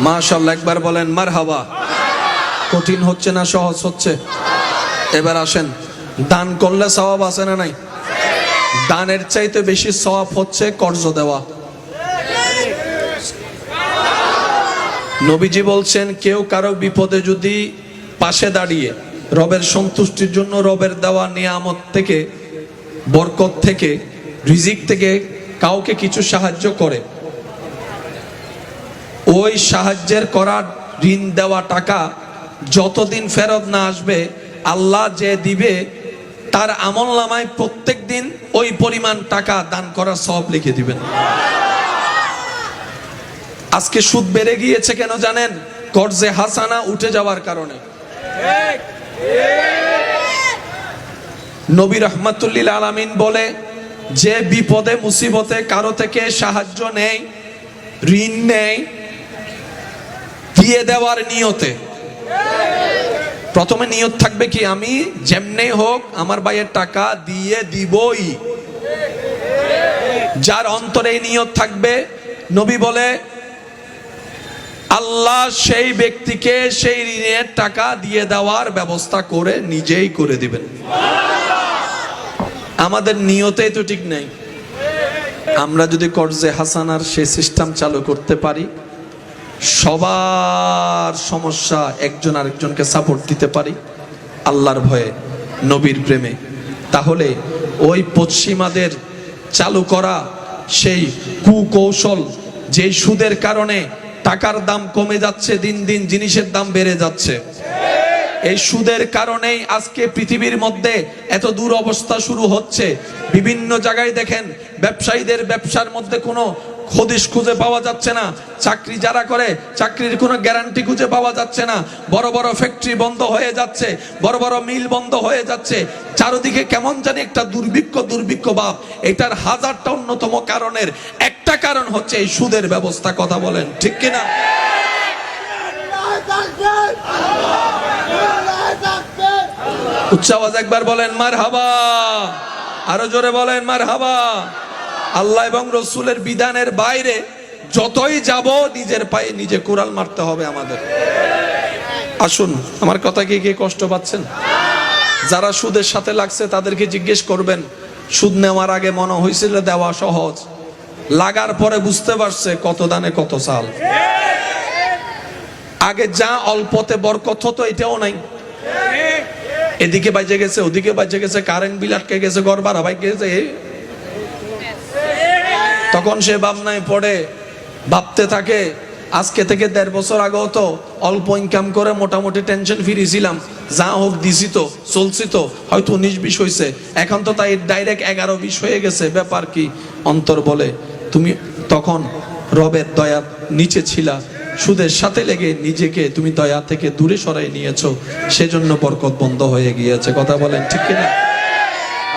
মাশাআল্লাহ, একবার বলেন মারহাবা। কঠিন হচ্ছে না সহজ হচ্ছে? এবার আসেন, দান করলে সওয়াব আছে না নাই? দানের চাইতে বেশি সওয়াব হচ্ছে কর্জ দেওয়া। নবীজি বলছেন, কেউ কারো বিপদে যদি পাশে দাঁড়িয়ে রবের সন্তুষ্টির জন্য রবের দেওয়া নিয়ামত থেকে, বরকত থেকে, রিজিক থেকে কাউকে কিছু সাহায্য করে, ওই সাহায্যের করা ঋণ দেওয়া টাকা যতদিন ফেরত না আসবে, আল্লাহ যে দিবে তার আমলনামায় প্রত্যেক দিন ওই পরিমাণ টাকা দান করার সওয়াব লিখে দিবেন। আজকে সুদ বেড়ে গিয়েছে কেন জানেন? কর্জে হাসানা উঠে যাওয়ার কারণে। নবী রাহমাতুল লিল আলামিন বলে, যে বিপদে মুসিবতে কারো থেকে সাহায্য নেয়, ঋণ নেয়, দিয়ে দেওয়ার নিয়তে, প্রথমে নিয়ত থাকবে কি, আমি যেমনি হোক আমার ভাইয়ের টাকা দিয়ে দিবই। যার অন্তরে এই নিয়ত থাকবে, নবী বলে আল্লাহ সেই ব্যক্তিকে সেই ঋণের টাকা দিয়ে দেওয়ার ব্যবস্থা করে নিজেই করে দিবেন। আমাদের নিয়তেই তো ঠিক নেই। আমরা যদি কর্জে হাসানার সেই সিস্টেম চালু করতে পারি, সবার সমস্যা একজন আরেকজনকে সাপোর্ট দিতে পারি আল্লাহর ভয়ে, নবীর প্রেমে, তাহলে ওই পশ্চিমাদের চালু করা সেই কুকৌশল, যেই সুদের কারণে টাকার দাম কমে যাচ্ছে, দিন দিন জিনিসের দাম বেড়ে যাচ্ছে, এই সুদের কারণেই আজকে পৃথিবীর মধ্যে এত দুরবস্থা শুরু হচ্ছে। বিভিন্ন জায়গায় দেখেন ব্যবসায়ীদের ব্যবসার মধ্যে কোনো হদিশ খুঁজে পাওয়া যাচ্ছে না। চাকরি যারা করে চাকরির কোনো গ্যারান্টি খুঁজে পাওয়া যাচ্ছে না। বড় বড় ফ্যাক্টরি বন্ধ হয়ে যাচ্ছে, বড় বড় মিল বন্ধ হয়ে যাচ্ছে। চারিদিকে কেমন জানি একটা দুর্ভিক্ষ ভাব। এটার হাজারটা অন্যতম কারণের একটা কারণ হচ্ছে এই সুদের ব্যবস্থা। কথা বলেন ঠিক কিনা? উচ্চ আওয়াজ একবার বলেন মারহাবা। আরো জোরে বলেন মারহাবা। আল্লাহ এবং রসুলের বিধানের বাইরে যতই যাব, নিজের পায়ে নিজে কুড়াল মারতে হবে আমাদের। আসুন, আমার কথা কি কে কষ্ট পাচ্ছেন? যারা সুদের সাথে লাগছে তাদেরকে জিজ্ঞেস করবেন, সুদ নেওয়ার আগে মনে হয়েছিল দেওয়া সহজ, লাগার পরে বুঝতে পারছে কত দানে কত চাল। আগে যা অল্পতে বরকত হতো এটাও নাই। এদিকে বাজে গেছে, ওদিকে বাজে গেছে, কারেন্ট বিল আটকে গেছে, ঘর ভাড়া বাইক গেছে। তখন সে ভাবনায় পড়ে, ভাবতে থাকে আজকে থেকে 1.5 বছর আগেও তো অল্প ইনকাম করে মোটামুটি টেনশন ফ্রি ছিলাম, যা হোক দিছি তো, চলছি তো, হয়তো 19-20 হয়েছে, এখন তো তাই ডাইরেক্ট 11-20 হয়ে গেছে, ব্যাপার কি? অন্তর বলে তুমি তখন রবের দয়া নিচে ছিলা, সুদের সাথে লেগে নিজেকে তুমি দয়া থেকে দূরে সরাই নিয়েছো, সেজন্য বরকত বন্ধ হয়ে গিয়েছে। কথা বলেন ঠিক কিনা?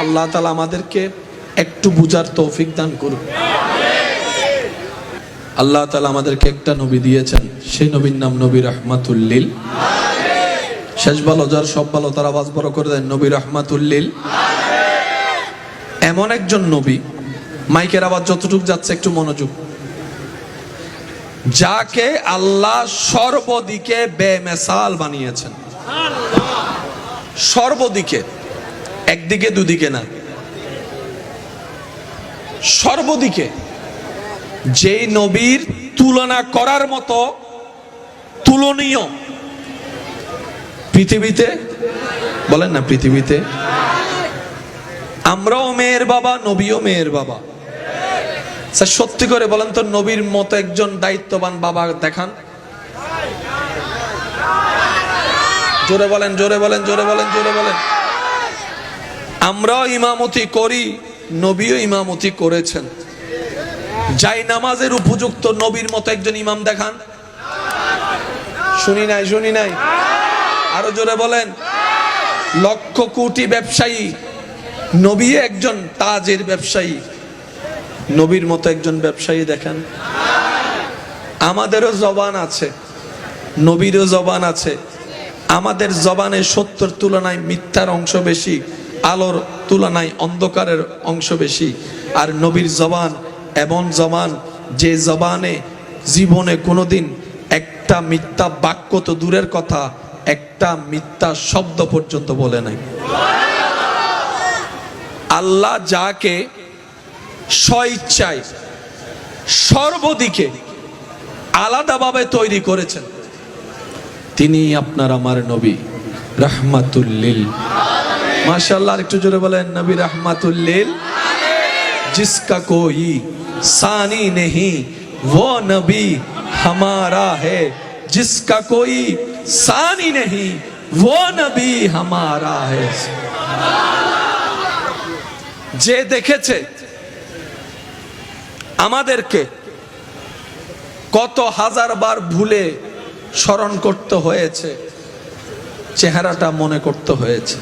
আল্লাহ তাআলা আমাদেরকে একটু বুঝার তৌফিক দান করুন। আল্লাহ তাআলা আমাদেরকে একটা নবী দিয়েছেন, সেই নবীর নাম নবী রাহমাতুল লিল। শেষ ভালো যার সব ভালো, তার আওয়াজ বড় করে দেন, নবী রাহমাতুল লিল। এমন একজন নবী, মাইকের আওয়াজ যতটুকু যাচ্ছে একটু মনোযোগ, যাকে আল্লাহ সর্বদিকে বেমিসাল বানিয়েছেন। সর্বদিকে, একদিকে দুদিকে না, সর্বদিকে। যেই নবীর তুলনা করার মতো, তুলনীয় পৃথিবীতে, বলেন না পৃথিবীতে। আমরাও মেয়ের বাবা, নবীও মেয়ের বাবা। স্যার সত্যি করে বলেন তো, নবীর মতো একজন দায়িত্ববান বাবা দেখান। জোরে বলেন, জোরে বলেন, জোরে বলেন, জোরে বলেন। আমরাও ইমামতি করি, নবীও ইমামতি করেছেন। যাই নামাজের উপযুক্ত নবীর মতো একজন ইমাম দেখান। শুনি নাই, শুনি নাই, আরো জোরে বলেন। লক্ষ কোটি ব্যবসায়ী, নবী একজন তাজের ব্যবসায়ী, নবীর মতো একজন ব্যবসায়ী দেখান। আমাদেরও জবান আছে, নবীরও জবান আছে। আমাদের জবানে সত্যের তুলনায় মিথ্যার অংশ বেশি, আলোর তুলনায় অন্ধকারের অংশ বেশি। আর নবীর জবান এমন জবান, যে জবানে জীবনে কোনোদিন একটা মিথ্যা বাক্য তো দূরের কথা, একটা মিথ্যা শব্দ পর্যন্ত বলে নাই। আল্লাহ যাকে স্বইচ্ছায় সর্বদিকে আলাদাভাবে তৈরি করেছেন, তিনি আপনার আমার নবী রাহমাতুল লিল। মাশাআল্লাহ, একটু জোরে বলেন, নবী রাহমাতুল লিল। जिसका कोई सानी नहीं वो नबी हमारा है, जिसका कोई सानी नहीं वो नबी हमारा है। যে দেখেছে আমাদেরকে কত হাজার বার ভুলে স্মরণ করতে হয়েছে, চেহারাটা মনে করতে হয়েছে।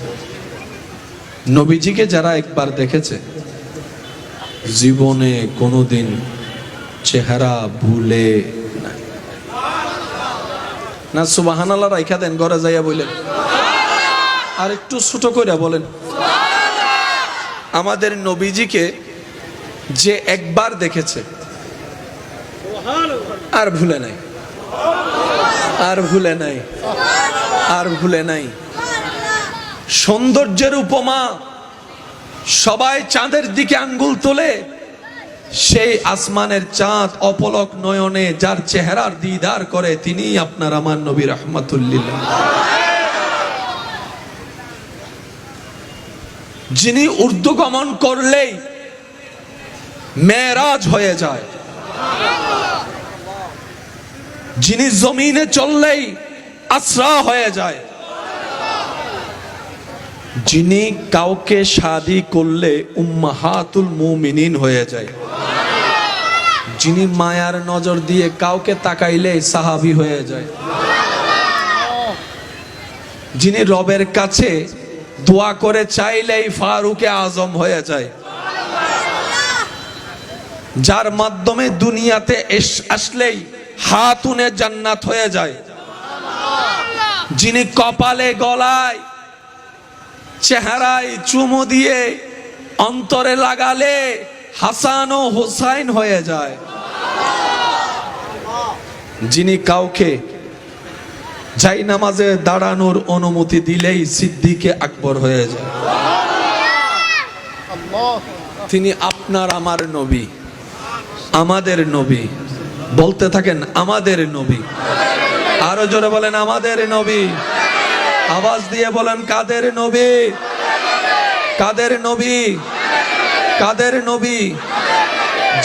নবীজিকে যারা একবার দেখেছে, জীবনে কোনোদিন চেহারা ভুলে না। সুবহানাল্লাহ রাইখা দেন, ঘরে যাইয়া বলেন, আর একটু ছোট কইরা বলেন। আমাদের নবীজিকে যে একবার দেখেছে আর ভুলে নাই, আর ভুলে নাই, আর ভুলে নাই। সৌন্দর্যের উপমা, সবাই চাঁদের দিকে আঙ্গুল তোলে, সেই আসমানের চাঁদ অপলক নয়নে যার চেহারার দিদার করে, তিনি আপনার আমার নবী রাহমাতুল লিল। যিনি উর্দু গমন করলেই মেরাজ হয়ে যায়, যিনি জমিনে চললেই আসরা হয়ে যায়, যিনি কাউকে শাদী করলে উম্মাহাতুল মুমিনিন হয়ে যায়, যিনি মায়ার নজর দিয়ে কাউকে তাকাইলে সাহাবী হয়ে যায়, যিনি রবের কাছে দোয়া করে চাইলেই ফারুকে আজম হয়ে যায়, যার মাধ্যমে দুনিয়াতে আসলেই হাতুনে জান্নাত হয়ে যায়, যিনি কপালে গলায় চেহারায় চুমু দিয়ে অন্তরে লাগালে হাসান ও হুসাইন হয়ে যায়, যিনি কাউকে যাই নামাজে দাঁড়ানোর অনুমতি দিলেই সিদ্দিকে আকবর হয়ে যায়, তিনি আপনার আমার নবী, আমাদের নবী। বলতে থাকেন আমাদের নবী, আরো জোরে বলেন আমাদের নবী, আওয়াজ দিয়ে বলেন কাদের নবী, কাদের নবী, কাদের নবী।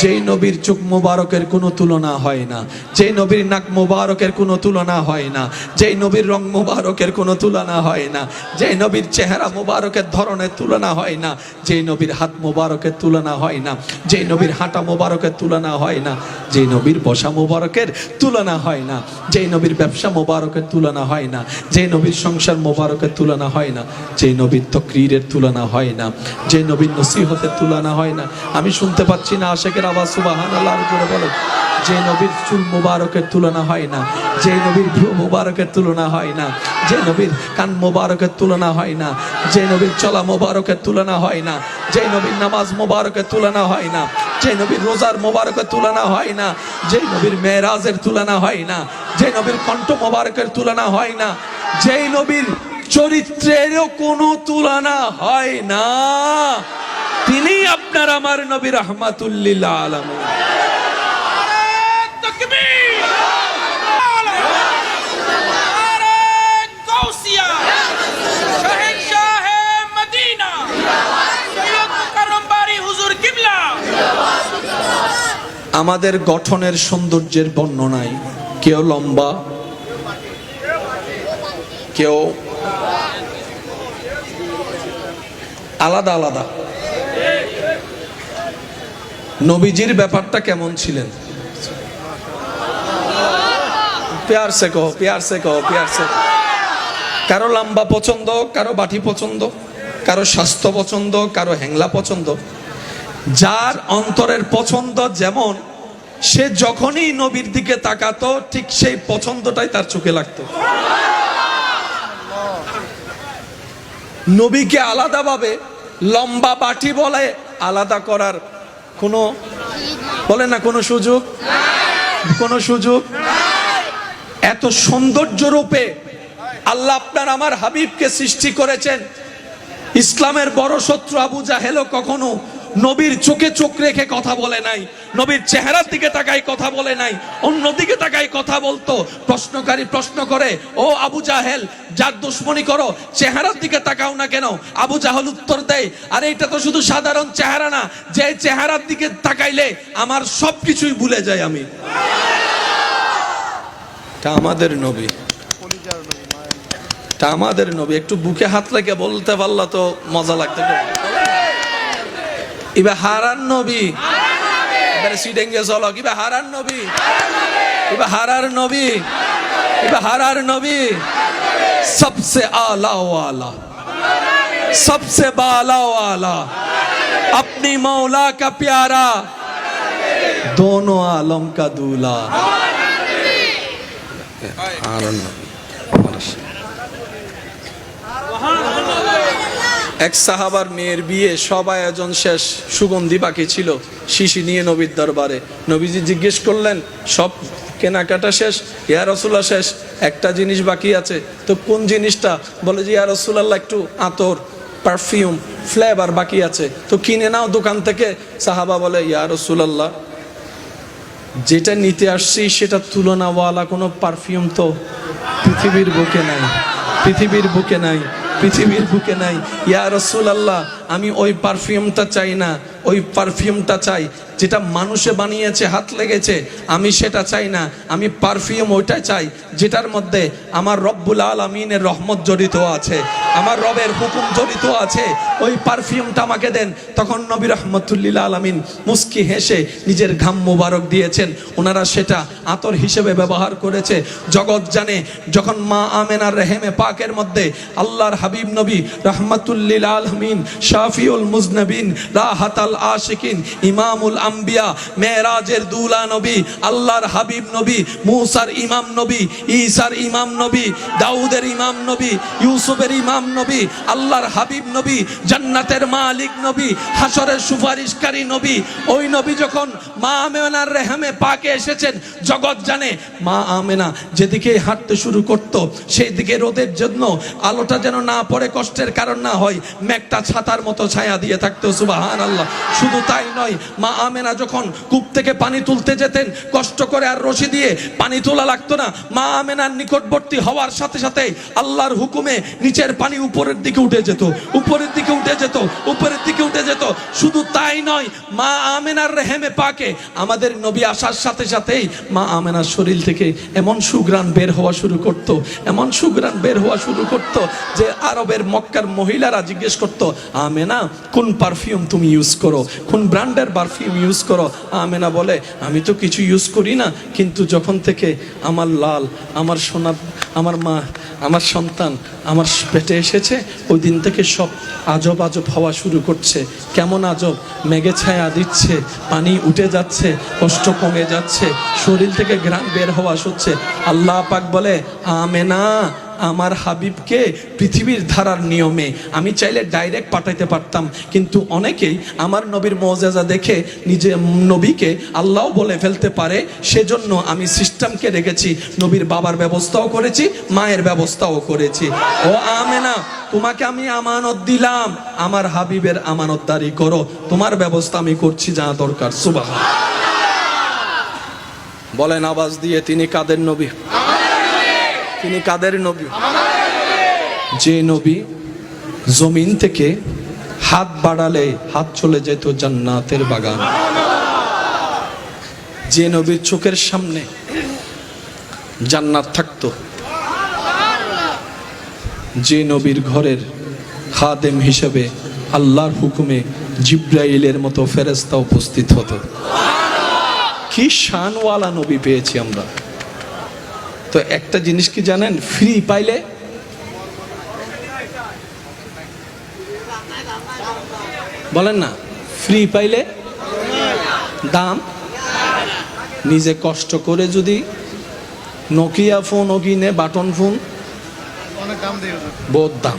যেই নবীর চোখ মোবারকের কোনো তুলনা হয় না, যেই নবীর নাক মোবারকের কোনো তুলনা হয় না, যেই নবীর রং মোবারকের কোনো তুলনা হয় না, যেই নবীর চেহারা মোবারকের ধরনের তুলনা হয় না, যেই নবীর হাত মোবারকের তুলনা হয় না, যেই নবীর হাঁটা মোবারকের তুলনা হয় না, যেই নবীর বসা মোবারকের তুলনা হয় না, যেই নবীর ব্যবসা মোবারকের তুলনা হয় না, যেই নবীর সংসার মোবারকের তুলনা হয় না, যেই নবীর তকরীরের তুলনা হয় না, যেই নবীর নসিহতের তুলনা হয় না। আমি শুনতে পাচ্ছি না আশেকের আওয়াজ, সুবহানাল্লাহ জোরে বলেন। যে নবীর চুল মোবারকের তুলনা হয় না, যে নবীর ভ্রু মোবারকের তুলনা হয় না, যে নবীর কান মোবারকের তুলনা হয় না, যে নবীর চলা মোবারকের তুলনা হয় না, যে নবীর নামাজ মোবারকের তুলনা হয় না, যে নবীর রোজার মোবারকের তুলনা হয় না, যে নবীর মেরাজের তুলনা হয় না, যে নবীর কণ্ঠ মোবারকের তুলনা হয় না, যে নবীর চরিত্রেরও কোনো তুলনা হয় না, তিনি আপনার আমার নবী রাহমাতুল লিল আলামিন। আমাদের গঠনের সৌন্দর্যের বর্ণনায় কেউ লম্বা, কেউ আলাদা আলাদা। নবীজির ব্যাপারটা কেমন ছিলেন? প্যার সে কহো, প্যার সে কহো, প্যার সে। কারো লম্বা পছন্দ, কারো বাটি পছন্দ, কারো স্বাস্থ্য পছন্দ, কারো হ্যাংলা পছন্দ। যার অন্তরের পছন্দ যেমন, সে যখনই নবীর দিকে তাকাতো ঠিক সেই পছন্দটাই তার চোখে লাগতো। নবীকে আলাদাভাবে লম্বা বাটি বলে আলাদা করার কোনো বলে না, কোনো সুযোগ, কোনো সুযোগ। এত সৌন্দর্য রূপে আল্লাহ আপনার আমার হাবিবকে সৃষ্টি করেছেন। ইসলামের বড় শত্রু আবু জাহেলও কখনো নবীর চোখে চোখ রেখে কথা বলে নাই, নবীর চেহারার দিকে তাকাই কথা বলে নাই, অন্যদিকে তাকাই কথা বলতো। প্রশ্নকারী প্রশ্ন করে, ও আবু জাহেল, যার দুশমনি করো চেহারার দিকে তাকাও না কেন? আবু জাহেল উত্তর দেয়, আরে এটা তো শুধু সাধারণ চেহারা না, যে চেহারার দিকে তাকাইলে আমার সবকিছুই ভুলে যায় আমি। তা আমাদের নবী, তা আমাদের নবী। একটু বুকে হাত রেখে বলতে পারলা তো মজা লাগতো। ইবা হারান নবী, এবারে সিডেঙ্গে চলো। ইবা হারান নবী, ইবা হারার নবী, ইবা হারার নবী। सबसे आला वाला, सबसे बाला वाला, अपनी मौला का प्यारा, दोनों आलम का दूल्हा। এক সাহাবার মেয়ের বিয়ে, সব আয়োজন শেষ, সুগন্ধি বাকি ছিল, শিশি নিয়ে নবীর দরবারে। নবীজি জিজ্ঞেস করলেন, সব কেনাকাটা শেষ? ইয়া রাসূলুল্লাহ শেষ, একটা জিনিস বাকি আছে। তো কোন জিনিসটা? বলে যে ইয়া রাসূলুল্লাহ একটু আতর, পারফিউম, ফ্লেভার বাকি আছে, তো কিনে নাও দোকান থেকে। সাহাবা বলে, ইয়া রাসূলুল্লাহ যেটা নিতে আসছি সেটা তুলনাওয়ালা কোনো পারফিউম তো পৃথিবীর বুকে নাই, পৃথিবীর বুকে নাই, পৃথিবীর বুকে নাই। ইয়া রাসূলুল্লাহ আমি ওই পারফিউমটা চাই না, ওই পারফিউমটা চাই যেটা মানুষে বানিয়েছে, হাত লেগেছে, আমি সেটা চাই না। আমি পারফিউম ওইটাই চাই যেটার মধ্যে আমার রব্বুল আলামিনের রহমত জড়িত আছে, আমার রবের হুকুম জড়িত আছে। ওই পারফিউমটা আমাকে দেন। তখন নবী রহমতুল্লিল আলামিন মুস্কি হেসে নিজের ঘাম মুবারক দিয়েছেন। ওনারা সেটা আতর হিসেবে ব্যবহার করেছে। জগৎ জানে, যখন মা আমেনার রেহেমে পাকের মধ্যে আল্লাহর হাবিব নবী রহমতুল্লিল আলামিন, শাফিউল মুজনবিন, রাহাতাল আশিকিন, ইমামুল আম্বিয়া, মেরাজের দুলা নবী, আল্লাহর হাবিব নবী, মুসার ইমাম নবী, ঈসার ইমাম নবী, দাউদের ইমাম নবী, ইউসুফের ইমাম নবী, আল্লাহর হাবিব নবী, জান্নাতের মালিক নবী, হাসরের সুপারিশকারী নবী। ওই নবী যখন মা আমেনার রেহেমে পাকে এসেছেন, জগৎ জানে মা আমেনা যেদিকে হাঁটতে শুরু করত সেই দিকে রোদের জন্য আলোটা যেন না পড়ে, কষ্টের কারণ না হয়, মেঘটা ছাতার মতো ছায়া দিয়ে থাকতো। সুবহানাল্লাহ। শুধু তাই নয়, মা আমেনা যখন কূপ থেকে পানি তুলতে যেতেন, কষ্ট করে আর রশি দিয়ে পানি তোলা লাগতো না। মা আমেনার নিকটবর্তী হওয়ার সাথে সাথে আল্লাহর হুকুমে নিচের পানি উপরের দিকে উঠে যেত, উপরের দিকে উঠে যেত, উপরের দিকে উঠে যেত। শুধু তাই নয়, মা আমেনার রেহেমে পাকে আমাদের নবী আসার সাথে সাথেই মা আমেনার শরীর থেকে এমন সুঘ্রাণ বের হওয়া শুরু করত, এমন সুঘ্রাণ বের হওয়া শুরু করত যে আরবের মক্কার মহিলারা জিজ্ঞেস করতো, আমেনা কোন পারফিউম তুমি ইউজ করো, কোন ব্র্যান্ডের পারফিউম ইউজ করো? আমেনা বলে, আমি তো কিছু ইউজ করি না, কিন্তু যখন থেকে আমার লাল, আমার সোনা, আমার মা, আমার সন্তান আমার পেটে এসেছে, ওই দিন থেকে সব আজব আজব হওয়া শুরু করছে। কেমন আজব? মেঘে ছায়া দিচ্ছে, পানি উঠে যাচ্ছে, কষ্ট কমে যাচ্ছে, শরীর থেকে ঘ্রাণ বের হওয়া হচ্ছে। আল্লাহ পাক বলে, আমেনা আমার হাবিবকে পৃথিবীর ধারার নিয়মে আমি চাইলে ডাইরেক্ট পাঠাইতে পারতাম, কিন্তু অনেকেই আমার নবীর মুজিজা দেখে নিজে নবীকে আল্লাহ বলে ফেলতে পারে, সেজন্য আমি সিস্টেমকে রেখেছি। নবীর বাবার ব্যবস্থাও করেছি, মায়ের ব্যবস্থাও করেছি। ও আমেনা, তোমাকে আমি আমানত দিলাম, আমার হাবিবের আমানতদারি করো, তোমার ব্যবস্থা আমি করছি যা দরকার। সুবহান। বলেন আওয়াজ দিয়ে, তিনি কাদের নবী? তিনি কাদের নবী? যে নবী জমিন থেকে হাত বাড়ালে হাত চলে যেত জান্নাতের বাগান। যে নবীর চোখের সামনে জান্নাত থাকতো, যে নবীর ঘরের খাদেম হিসেবে আল্লাহর হুকুমে জিব্রাইলের মতো ফেরেশতা উপস্থিত হতো। কি শানওয়ালা নবী পেয়েছি আমরা। তো একটা জিনিস কি জানেন, ফ্রি পাইলে বলেন না, ফ্রি পাইলে দাম। নিজে কষ্ট করে যদি নোকিয়া ফোন ও কিনে, বাটন ফোন, বহুত দাম।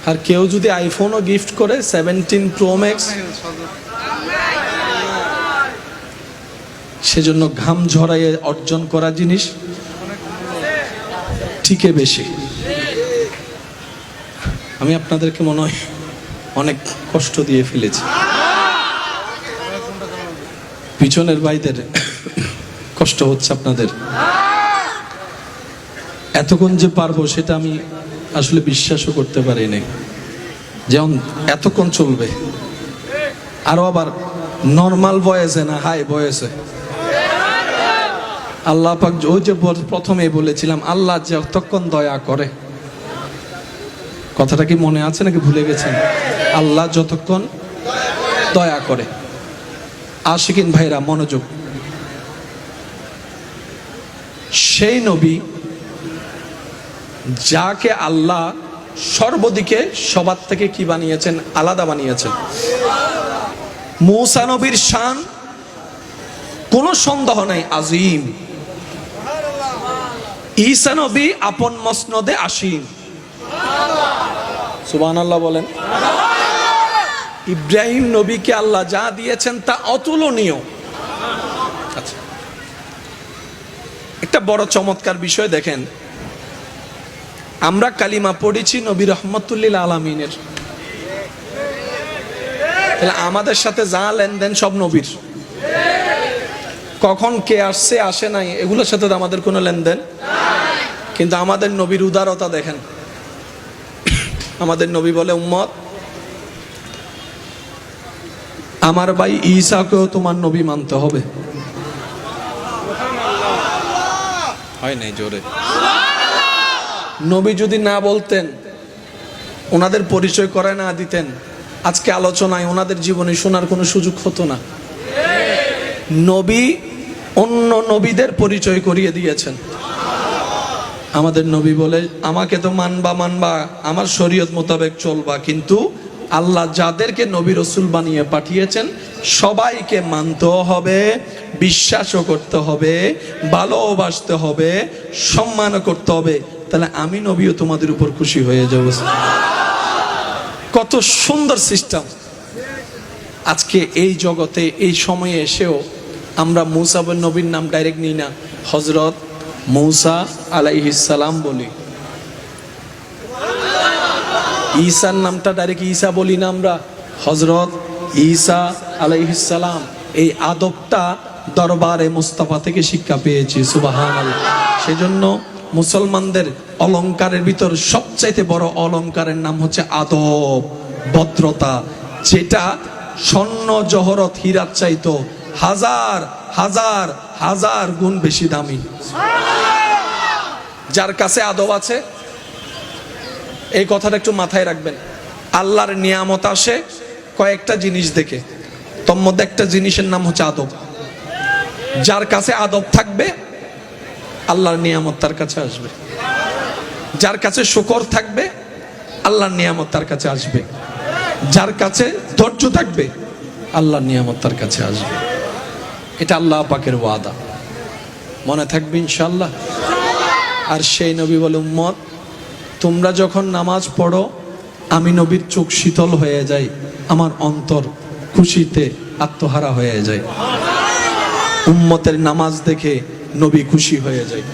আর কেউ যদি আইফোনও গিফট করে 17 প্রো ম্যাক্স, সেজন্য ঘাম ঝরাইয়ে অর্জন করা জিনিস টিকে বেশি। আমি আপনাদেরকে মনে হয় অনেক কষ্ট দিয়ে ফেলেছি, পিছনের ভাইদের কষ্ট হচ্ছে আপনাদের। এতক্ষণ যে পারবো সেটা আমি আসলে বিশ্বাসও করতে পারি নাই, যেমন এতক্ষণ চলবে। আরো আবার নর্মাল বয়সে না, হাই বয়সে। আল্লাহ পাক ওই যে প্রথমে বলেছিলাম, আল্লাহ যতক্ষণ দয়া করে, কথাটা কি মনে আছে নাকি ভুলে গেছেন? আল্লাহ যতক্ষণ দয়া করে। আশিকিন ভাইরা মনোযোগ, সেই নবী যাকে আল্লাহ সর্বদিকে সবার থেকে কি বানিয়েছেন, আলাদা বানিয়েছেন। মূসা নবীর শান কোনো সন্দেহ নাই আজিম। ঈসা নবী আপন মসনদে আসীন, সুবহানাল্লাহ বলেন। ইব্রাহিম নবীকে আল্লাহ যা দিয়েছেন তা অতুলনীয়। আচ্ছা, একটা বড় চমৎকার বিষয় দেখেন, আমরা কালিমা পড়েছি নবী রহমতুল্লিল আলামিনের, তাহলে আমাদের সাথে যা লেনদেন সব নবীর। কখন কে আসছে আসে নাই এগুলোর সাথে তো আমাদের কোনো লেনদেন, কিন্তু আমাদের নবীর উদারতা দেখেন। আমাদের নবী বলে, উম্মত আমার ভাই ঈসাকেও তোমার নবী মানতে হবে। হয় নাই জোরে? নবী যদি না বলতেন, ওনাদের পরিচয় করে না দিতেন, আজকে আলোচনায় ওনাদের জীবনে শোনার কোনো সুযোগ হতো না। নবী অন্য নবীদের পরিচয় করিয়ে দিয়েছেন। আমাদের নবী বলে, আমাকে তো মানবা, আমার শরীয়ত মোতাবেক চলবা, কিন্তু আল্লাহ যাদেরকে নবী রসুল বানিয়ে পাঠিয়েছেন সবাইকে মানতেও হবে, বিশ্বাসও করতে হবে, ভালোবাসতে হবে, সম্মানও করতে হবে। তাহলে আমি নবীও তোমাদের উপর খুশি হয়ে যাব। কত সুন্দর সিস্টেম। আজকে এই জগতে এই সময়ে এসেও আমরা মূসা নবীর নাম ডাইরেক্ট নিই না, হযরত মূসা আলাইহিস সালাম বলি। ঈসার নামটা ডাইরেক্ট ঈসা বলি না আমরা, হযরত ঈসা আলাইহিস সালাম। এই আদবটা দরবারে মুস্তাফা থেকে শিক্ষা পেয়েছি, সুবহানাল্লাহ। সেজন্য মুসলমানদের অলংকারের ভিতর সবচাইতে বড় অলংকারের নাম হচ্ছে আদব, ভদ্রতা, যেটা স্বর্ণ জহরত হীরার চাইতো হাজার হাজার হাজার গুণ বেশি দামি। যার কাছে আদব আছে, এই কথাটা একটু মাথায় রাখবেন। আল্লাহর নিয়ামত আসে কয়েকটা জিনিস দেখে, তোর মধ্যে একটা জিনিসের নাম হচ্ছে আদব। যার কাছে আদব থাকবে আল্লাহর নিয়ামত তার কাছে আসবে। যার কাছে শুকর থাকবে আল্লাহর নিয়ামত তার কাছে আসবে। যার কাছে ধৈর্য থাকবে আল্লাহর নিয়ামত তার কাছে আসবে। এটা আল্লাহ পাকের ওয়াদা, মনে থাকবে ইনশাআল্লাহ। আর সেই নবী বলে, উম্মত তোমরা যখন নামাজ পড়ো আমি নবীর চোখ শীতল হয়ে যায়, আমার অন্তর খুশিতে আত্মহারা হয়ে যায়। উম্মতের নামাজ দেখে নবী খুশি হয়ে যায়।